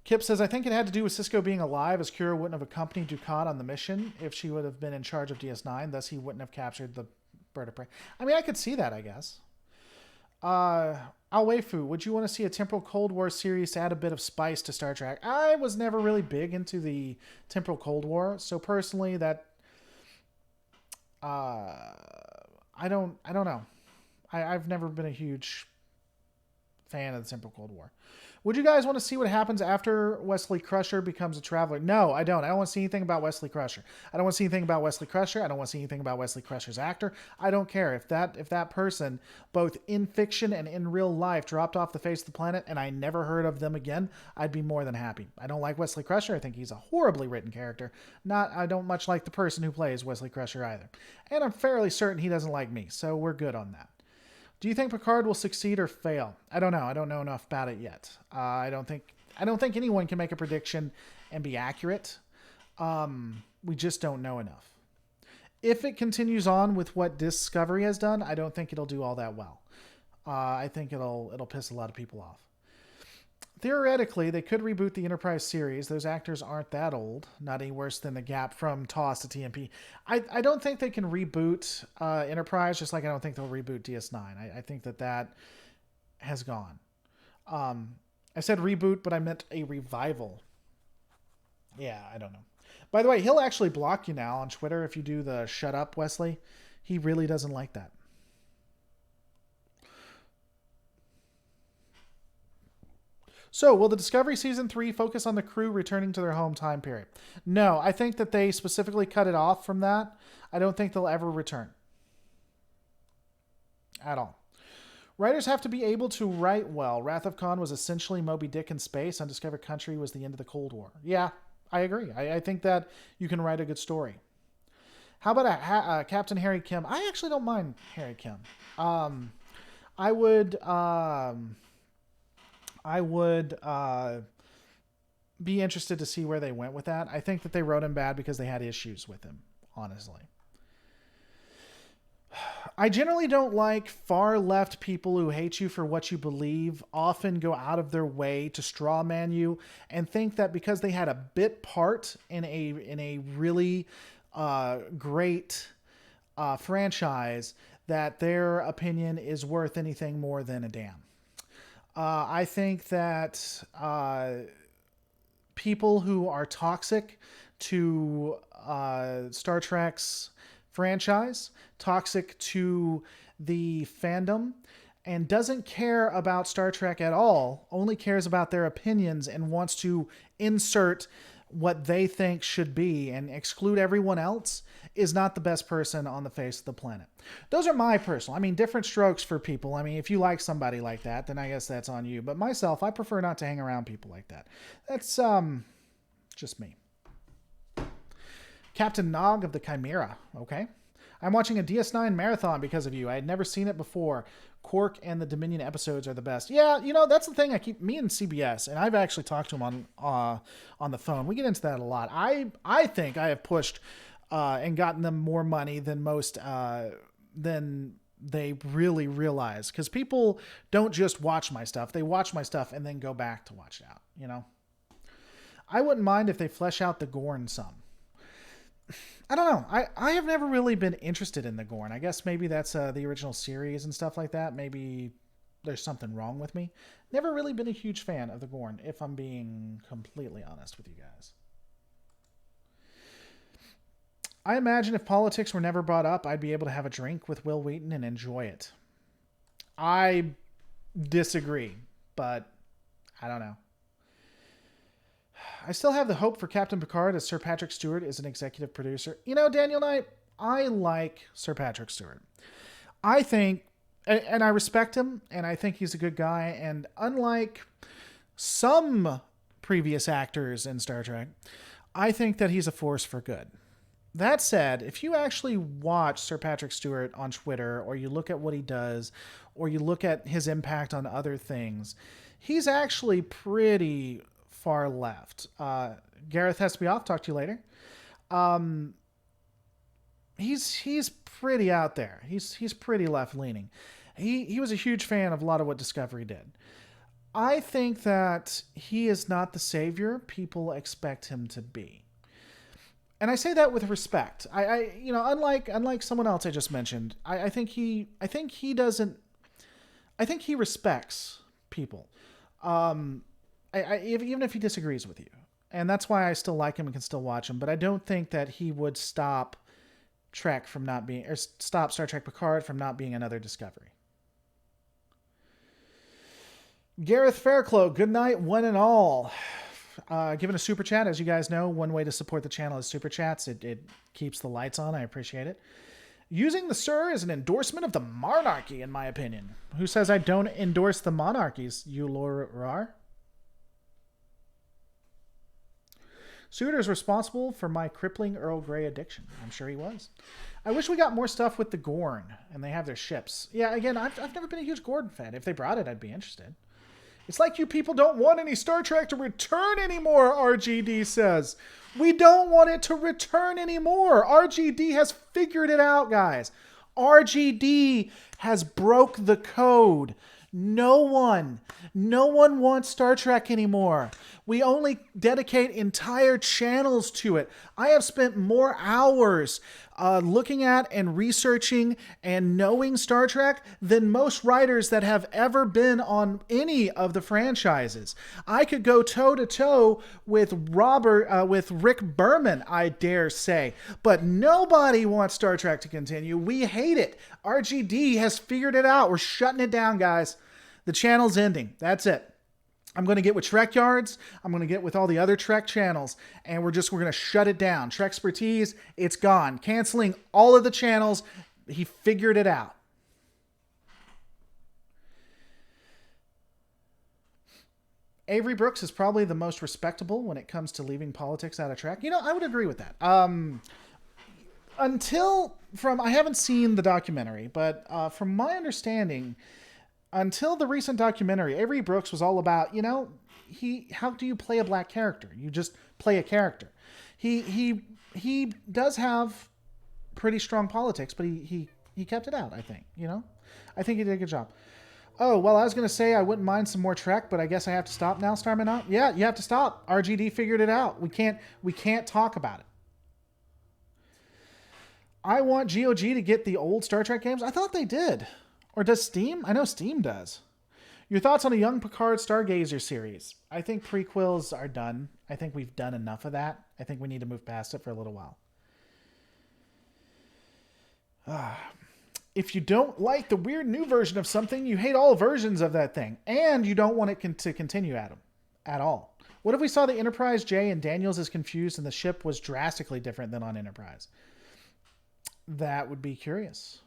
Kip says, I think it had to do with Sisko being alive, as Kira wouldn't have accompanied Dukat on the mission if she would have been in charge of DS9, thus he wouldn't have captured the bird of prey. I mean, I could see that, I guess. Alweifu, would you want to see a temporal Cold War series to add a bit of spice to Star Trek? I was never really big into the temporal Cold War, so personally that... I don't know. I've never been a huge fan of the temporal Cold War. Would you guys want to see what happens after Wesley Crusher becomes a traveler? No, I don't. I don't want to see anything about Wesley Crusher. I don't want to see anything about Wesley Crusher. I don't want to see anything about Wesley Crusher's actor. I don't care. If that person, both in fiction and in real life, dropped off the face of the planet and I never heard of them again, I'd be more than happy. I don't like Wesley Crusher. I think he's a horribly written character. I don't much like the person who plays Wesley Crusher either. And I'm fairly certain he doesn't like me, so we're good on that. Do you think Picard will succeed or fail? I don't know. I don't know enough about it yet. I don't think anyone can make a prediction and be accurate. We just don't know enough. If it continues on with what Discovery has done, I don't think it'll do all that well. I think it'll piss a lot of people off. Theoretically, they could reboot the Enterprise series. Those actors aren't that old. Not any worse than the gap from TOS to TMP. I don't think they can reboot Enterprise, just like I don't think they'll reboot DS9. I think that has gone. I said reboot, but I meant a revival. Yeah, I don't know. By the way, he'll actually block you now on Twitter if you do the shut up, Wesley. He really doesn't like that. So, will the Discovery Season 3 focus on the crew returning to their home time period? No, I think that they specifically cut it off from that. I don't think they'll ever return. At all. Writers have to be able to write well. Wrath of Khan was essentially Moby Dick in space. Undiscovered Country was the end of the Cold War. Yeah, I agree. I think that you can write a good story. How about Captain Harry Kim? I actually don't mind Harry Kim. I would be interested to see where they went with that. I think that they wrote him bad because they had issues with him, honestly. I generally don't like far left people who hate you for what you believe, often go out of their way to straw man you and think that because they had a bit part in a really great franchise that their opinion is worth anything more than a damn. I think that people who are toxic to Star Trek's franchise, toxic to the fandom, and doesn't care about Star Trek at all, only cares about their opinions and wants to insert what they think should be and exclude everyone else, is not the best person on the face of the planet. Those are my personal, different strokes for people. If you like somebody like that, then I guess that's on you. But myself, I prefer not to hang around people like that. That's just me. Captain Nog of the Chimera. Okay. I'm watching a DS9 marathon because of you. I had never seen it before. Quark and the Dominion episodes are the best. Yeah, that's the thing. Me and CBS, and I've actually talked to him on the phone. We get into that a lot. I think I have pushed and gotten them more money than most than they really realize. Because people don't just watch my stuff. They watch my stuff and then go back to watch it out, I wouldn't mind if they flesh out the Gorn some. I don't know. I have never really been interested in the Gorn. I guess maybe that's the original series and stuff like that. Maybe there's something wrong with me. Never really been a huge fan of the Gorn, if I'm being completely honest with you guys. I imagine if politics were never brought up, I'd be able to have a drink with Will Wheaton and enjoy it. I disagree, but I don't know. I still have the hope for Captain Picard as Sir Patrick Stewart is an executive producer. Daniel Knight, I like Sir Patrick Stewart. I think, and I respect him, and I think he's a good guy, and unlike some previous actors in Star Trek, I think that he's a force for good. That said, if you actually watch Sir Patrick Stewart on Twitter, or you look at what he does, or you look at his impact on other things, he's actually pretty far left. Gareth has to be off. Talk to you later. He's pretty out there. He's pretty left leaning. He was a huge fan of a lot of what Discovery did. I think that he is not the savior people expect him to be. And I say that with respect. Unlike someone else I just mentioned, I think he respects people. Even if he disagrees with you. And that's why I still like him and can still watch him. But I don't think that he would stop Star Trek Picard from not being another Discovery. Gareth Fairclough, good night, one and all. Given a super chat, as you guys know, one way to support the channel is super chats. It keeps the lights on. I appreciate it. Using the sir is an endorsement of the monarchy, in my opinion. Who says I don't endorse the monarchies? You Rar? Suiter's responsible for my crippling Earl Grey addiction. I'm sure he was. I wish we got more stuff with the Gorn, and they have their ships. Yeah, again, I've never been a huge Gorn fan. If they brought it, I'd be interested. It's like you people don't want any Star Trek to return anymore, RGD says. We don't want it to return anymore. RGD has figured it out, guys. RGD has broke the code. No one wants Star Trek anymore. We only dedicate entire channels to it. I have spent more hours looking at and researching and knowing Star Trek than most writers that have ever been on any of the franchises. I could go toe to toe with Rick Berman, I dare say, but nobody wants Star Trek to continue. We hate it. RGD has figured it out. We're shutting it down, guys. The channel's ending. That's it. I'm going to get with Trek Yards. I'm going to get with all the other Trek channels, and we're going to shut it down. Trek Expertise, it's gone. Canceling all of the channels. He figured it out. Avery Brooks is probably the most respectable when it comes to leaving politics out of Trek. You know, I would agree with that. I haven't seen the documentary, but from my understanding, until the recent documentary, Avery Brooks was all about, how do you play a black character? You just play a character. He does have pretty strong politics, but he kept it out, I think, I think he did a good job. Oh, well, I was going to say I wouldn't mind some more Trek, but I guess I have to stop now, Starman Out. Yeah, you have to stop. RGD figured it out. We can't talk about it. I want GOG to get the old Star Trek games. I thought they did. Or does Steam? I know Steam does. Your thoughts on a young Picard Stargazer series? I think prequels are done. I think we've done enough of that. I think we need to move past it for a little while. If you don't like the weird new version of something, you hate all versions of that thing. And you don't want it to continue at all. What if we saw the Enterprise J and Daniels is confused and the ship was drastically different than on Enterprise? That would be curious.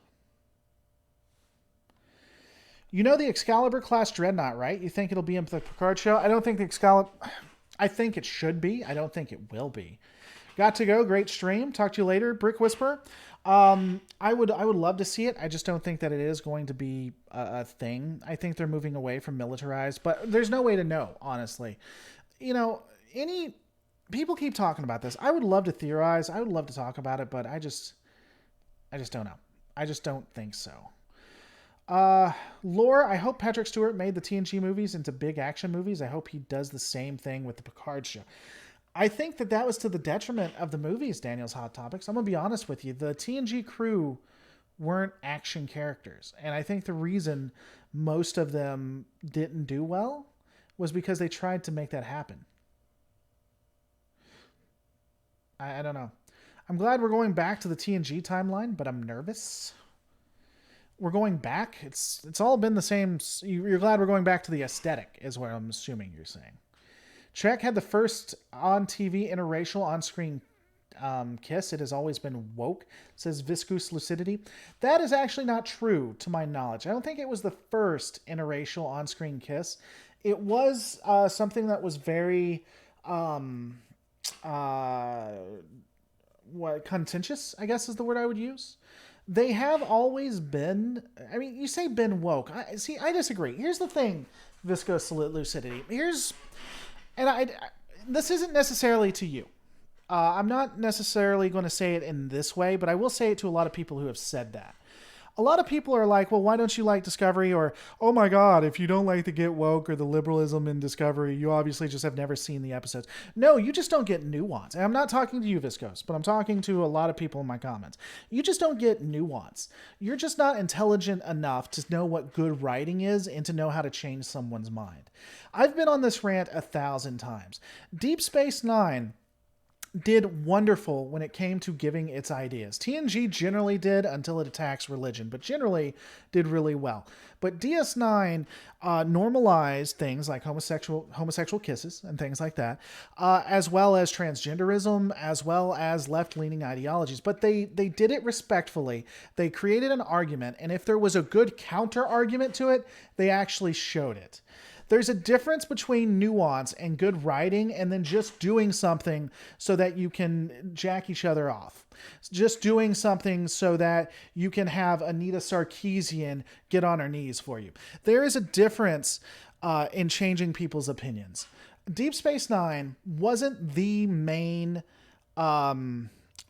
You know the Excalibur class Dreadnought, right? You think it'll be in the Picard show? I don't think the Excalibur... I think it should be. I don't think it will be. Got to go. Great stream. Talk to you later. Brick Whisperer. I would love to see it. I just don't think that it is going to be a thing. I think they're moving away from militarized, but there's no way to know, honestly. People keep talking about this. I would love to theorize. I would love to talk about it, but I just don't know. I just don't think so. Lore, I hope Patrick Stewart made the TNG movies into big action movies. I hope he does the same thing with the Picard show. I think that was to the detriment of the movies, Daniel's Hot Topics. I'm going to be honest with you. The TNG crew weren't action characters. And I think the reason most of them didn't do well was because they tried to make that happen. I don't know. I'm glad we're going back to the TNG timeline, but I'm nervous. We're going back. It's all been the same. You're glad we're going back to the aesthetic, is what I'm assuming you're saying. Trek had the first on-TV interracial on-screen kiss. It has always been woke, says Viscous Lucidity. That is actually not true, to my knowledge. I don't think it was the first interracial on-screen kiss. It was something that was very contentious, I guess is the word I would use. They have always been, I mean, you say been woke. I disagree. Here's the thing, Viscous Lucidity. This isn't necessarily to you. I'm not necessarily going to say it in this way, but I will say it to a lot of people who have said that. A lot of people are like, well, why don't you like Discovery? Or, oh my God, if you don't like the Get Woke or the liberalism in Discovery, you obviously just have never seen the episodes. No, you just don't get nuance. And I'm not talking to you, Viscos, but I'm talking to a lot of people in my comments. You just don't get nuance. You're just not intelligent enough to know what good writing is and to know how to change someone's mind. I've been on this rant 1,000 times. Deep Space Nine did wonderful when it came to giving its ideas. TNG generally did until it attacks religion, but generally did really well. But DS9 normalized things like homosexual kisses and things like that, as well as transgenderism, as well as left-leaning ideologies. But they did it respectfully. They created an argument, and if there was a good counter-argument to it, they actually showed it. There's a difference between nuance and good writing and then just doing something so that you can jack each other off. Just doing something so that you can have Anita Sarkeesian get on her knees for you. There is a difference in changing people's opinions. Deep Space Nine wasn't the main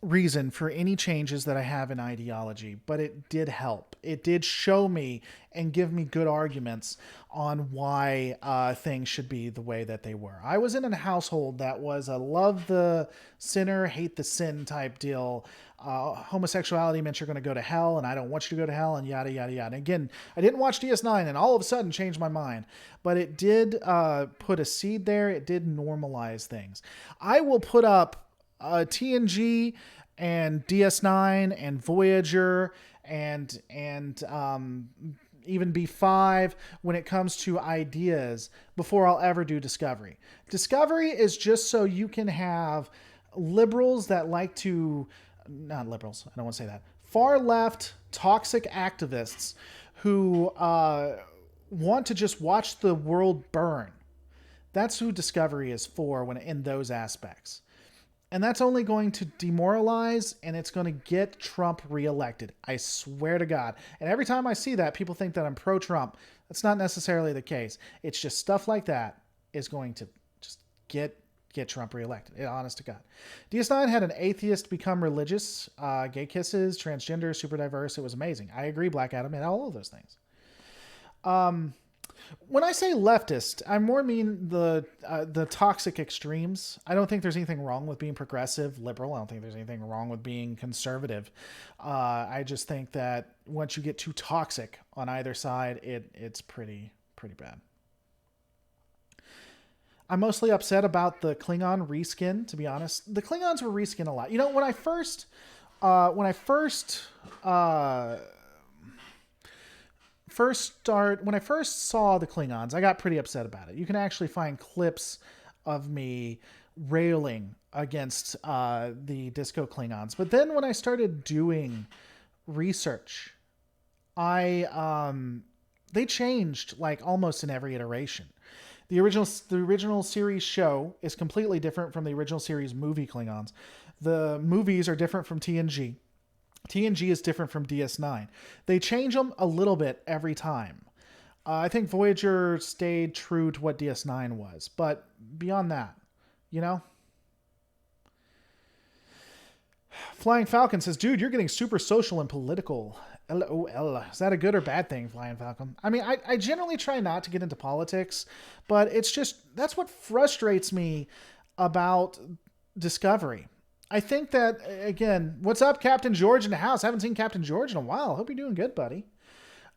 reason for any changes that I have in ideology, but it did help. It did show me and give me good arguments on why things should be the way that they were. I was in a household that was a love the sinner, hate the sin type deal. Homosexuality meant you're going to go to hell, and I don't want you to go to hell, and yada, yada, yada. And again, I didn't watch DS9 and all of a sudden change my mind, but it did put a seed there. It did normalize things. I will put up TNG and DS9 and Voyager and even B5 when it comes to ideas before I'll ever do Discovery. Discovery is just so you can have liberals that like to, not liberals, I don't want to say that, far left toxic activists who want to just watch the world burn. That's who Discovery is for when in those aspects. And that's only going to demoralize, and it's going to get Trump reelected. I swear to God. And every time I see that, people think that I'm pro-Trump. That's not necessarily the case. It's just stuff like that is going to just get Trump reelected. Honest to God. DS9 had an atheist become religious, gay kisses, transgender, super diverse. It was amazing. I agree, Black Adam, and all of those things. When I say leftist, I more mean the toxic extremes. I don't think there's anything wrong with being progressive, liberal. I don't think there's anything wrong with being conservative. I just think that once you get too toxic on either side, it's pretty bad. I'm mostly upset about the Klingon reskin, to be honest. The Klingons were reskin a lot. You know, when I first saw the Klingons, I got pretty upset about it. You can actually find clips of me railing against the Disco Klingons. But then when I started doing research, they changed like almost in every iteration. The original series show is completely different from the original series movie Klingons. The movies are different from TNG. TNG is different from DS9. They change them a little bit every time. I think Voyager stayed true to what DS9 was, but beyond that, you know? Flying Falcon says, dude, you're getting super social and political. LOL. Is that a good or bad thing, Flying Falcon? I mean, I generally try not to get into politics, but it's just, that's what frustrates me about Discovery. I think that, again, what's up, Captain George in the house? I haven't seen Captain George in a while. Hope you're doing good, buddy.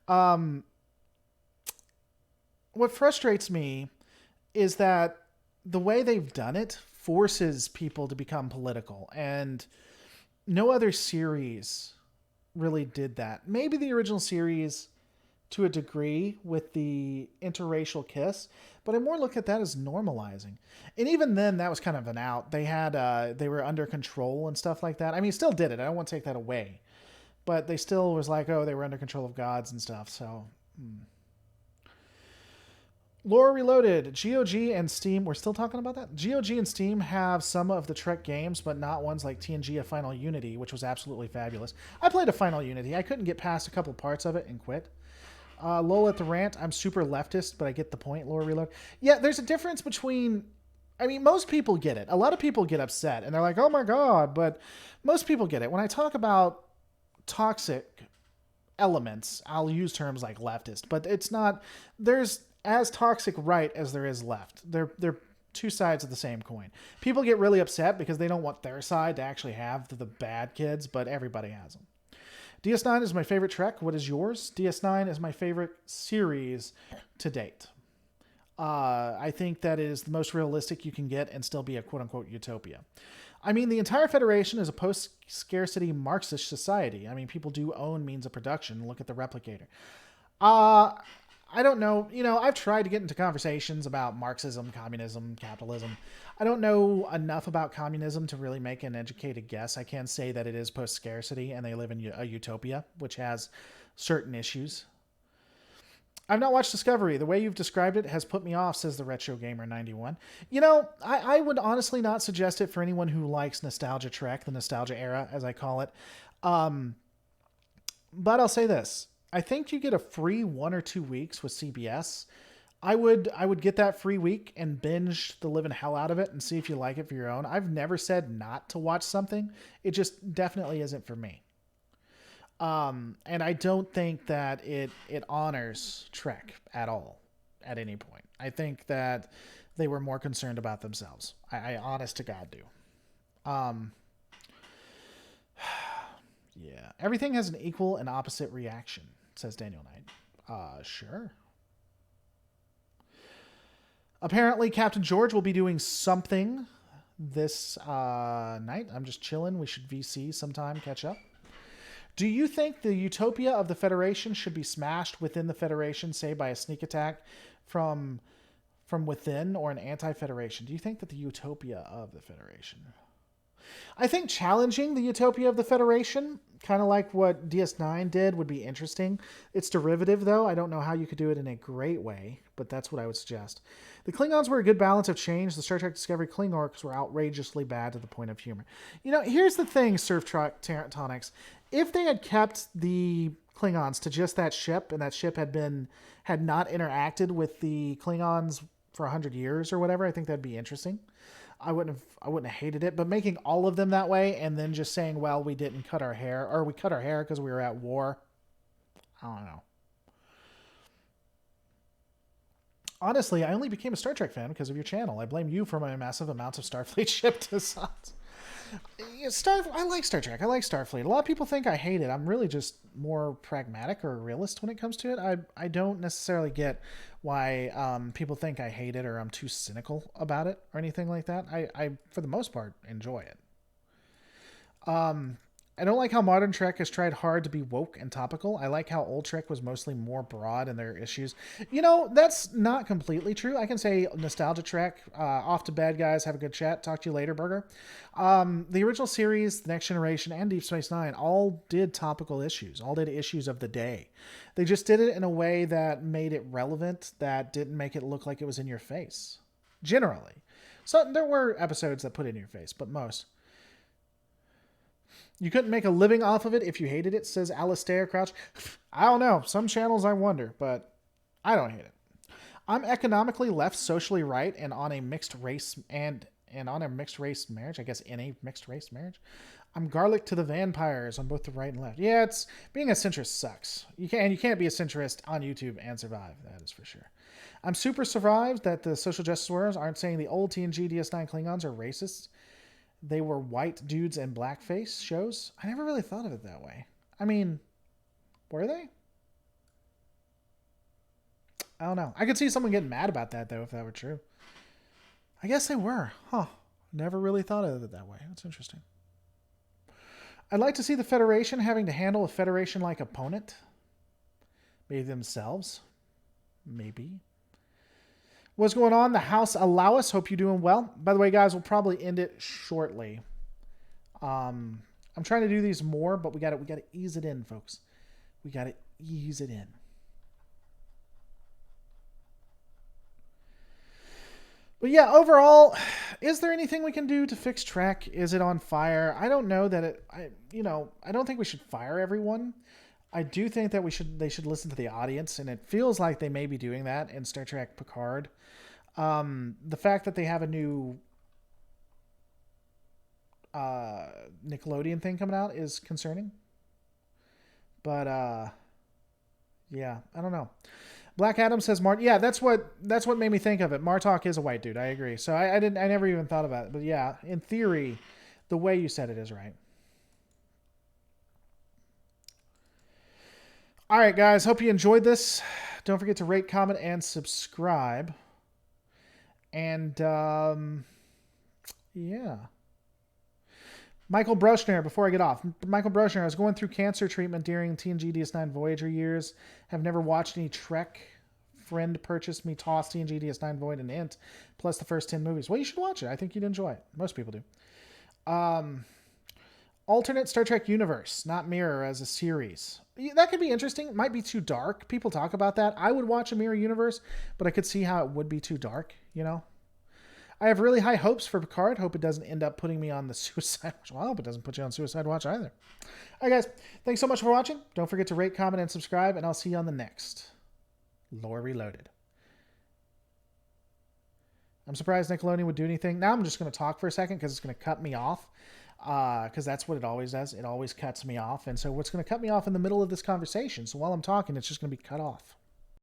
What frustrates me is that the way they've done it forces people to become political, and no other series really did that. Maybe the original series to a degree with the interracial kiss, but I more look at that as normalizing. And even then, that was kind of an out. They were under control and stuff like that. I mean, still did it. I don't want to take that away, but they still was like, oh, they were under control of gods and stuff. So, Lore Reloaded, GOG and Steam. We're still talking about that. GOG and Steam have some of the Trek games, but not ones like TNG: A Final Unity, which was absolutely fabulous. I played A Final Unity. I couldn't get past a couple parts of it and quit. Lol at the rant. I'm super leftist, but I get the point. Lore Reload. Yeah, there's a difference between. I mean, most people get it. A lot of people get upset, and they're like, "Oh my god!" But most people get it. When I talk about toxic elements, I'll use terms like leftist, but it's not. There's as toxic right as there is left. They're two sides of the same coin. People get really upset because they don't want their side to actually have the bad kids, but everybody has them. DS9 is my favorite Trek. What is yours? DS9 is my favorite series to date. I think that is the most realistic you can get and still be a quote-unquote utopia. I mean, the entire Federation is a post-scarcity Marxist society. I mean, people do own means of production. Look at the Replicator. I don't know. You know, I've tried to get into conversations about Marxism, communism, capitalism. I don't know enough about communism to really make an educated guess. I can say that it is post-scarcity and they live in a utopia, which has certain issues. I've not watched Discovery. The way you've described it has put me off, says the Retro Gamer 91. You know, I would honestly not suggest it for anyone who likes nostalgia Trek, the nostalgia era, as I call it. But I'll say this. I think you get a free 1 or 2 weeks with CBS. I would get that free week and binge the living hell out of it and see if you like it for your own. I've never said not to watch something. It just definitely isn't for me. And I don't think that it honors Trek at all at any point. I think that they were more concerned about themselves. I honest to God do. Yeah. Everything has an equal and opposite reaction, says Daniel Knight. Sure. Apparently, Captain George will be doing something this night. I'm just chilling. We should VC sometime, catch up. Do you think the utopia of the Federation should be smashed within the Federation, say by a sneak attack from within, or an anti-Federation? Do you think that the utopia of the Federation... I think challenging the utopia of the Federation, kind of like what DS9 did, would be interesting. It's derivative, though. I don't know how you could do it in a great way, but that's what I would suggest. The Klingons were a good balance of change. The Star Trek Discovery Klingons were outrageously bad to the point of humor. You know, here's the thing, Surf Truck Tonics. If they had kept the Klingons to just that ship, and that ship had not interacted with the Klingons for 100 years or whatever, I think that'd be interesting. I wouldn't have hated it, but making all of them that way and then just saying, well, we didn't cut our hair, or we cut our hair because we were at war. I don't know. Honestly, I only became a Star Trek fan because of your channel. I blame you for my massive amounts of Starfleet ship designs. I like Star Trek. I like Starfleet. A lot of people think I hate it. I'm really just more pragmatic or realist when it comes to it. I don't necessarily get why people think I hate it or I'm too cynical about it or anything like that. I for the most part, enjoy it. I don't like how modern Trek has tried hard to be woke and topical. I like how old Trek was mostly more broad in their issues. You know, that's not completely true. I can say nostalgia Trek, off to bed, guys. Have a good chat. Talk to you later, Burger. The original series, The Next Generation, and Deep Space Nine all did topical issues, all did issues of the day. They just did it in a way that made it relevant, that didn't make it look like it was in your face. Generally. So there were episodes that put it in your face, but most. You couldn't make a living off of it if you hated it, says Alistair Crouch. I don't know. Some channels I wonder, but I don't hate it. I'm economically left, socially right, and on a mixed race marriage. I guess in a mixed race marriage. I'm garlic to the vampires on both the right and left. Yeah, it's being a centrist sucks. You can't be a centrist on YouTube and survive. That is for sure. I'm super surprised that the social justice warriors aren't saying the old TNG DS9 Klingons are racists. They were white dudes in blackface shows. I never really thought of it that way. I mean, were they? I don't know. I could see someone getting mad about that, though, if that were true. I guess they were. Huh. Never really thought of it that way. That's interesting. I'd like to see the Federation having to handle a Federation-like opponent. Maybe themselves. Maybe. What's going on? The house allow us. Hope you're doing well. By the way, guys, we'll probably end it shortly. I'm trying to do these more, but we got to ease it in, folks. We got to ease it in. But yeah, overall, is there anything we can do to fix Trek? Is it on fire? I don't know that I don't think we should fire everyone. I do think that they should listen to the audience, and it feels like they may be doing that in Star Trek Picard. The fact that they have a new Nickelodeon thing coming out is concerning. But yeah, I don't know. Black Adam says yeah, that's what made me think of it. Martok is a white dude. I agree. So I never even thought about it. But yeah, in theory, the way you said it is right. All right, guys. Hope you enjoyed this. Don't forget to rate, comment, and subscribe. And yeah. Michael Broshner, before I get off. Michael Broshner, I was going through cancer treatment during TNG DS9 Voyager years. Have never watched any Trek. Friend purchased me TOS, TNG DS9 Void, and Int, plus the first 10 movies. Well, you should watch it. I think you'd enjoy it. Most people do. Alternate Star Trek universe, not Mirror as a series. That could be interesting. It might be too dark. People talk about that. I would watch a Mirror universe, but I could see how it would be too dark, you know? I have really high hopes for Picard. Hope it doesn't end up putting me on the Suicide Watch. Well, I hope it doesn't put you on Suicide Watch either. All right, guys. Thanks so much for watching. Don't forget to rate, comment, and subscribe, and I'll see you on the next Lore Reloaded. I'm surprised Nickelodeon would do anything. Now I'm just going to talk for a second because it's going to cut me off. Because that's what it always does. It always cuts me off. And so it's going to cut me off in the middle of this conversation. So while I'm talking, it's just going to be cut off.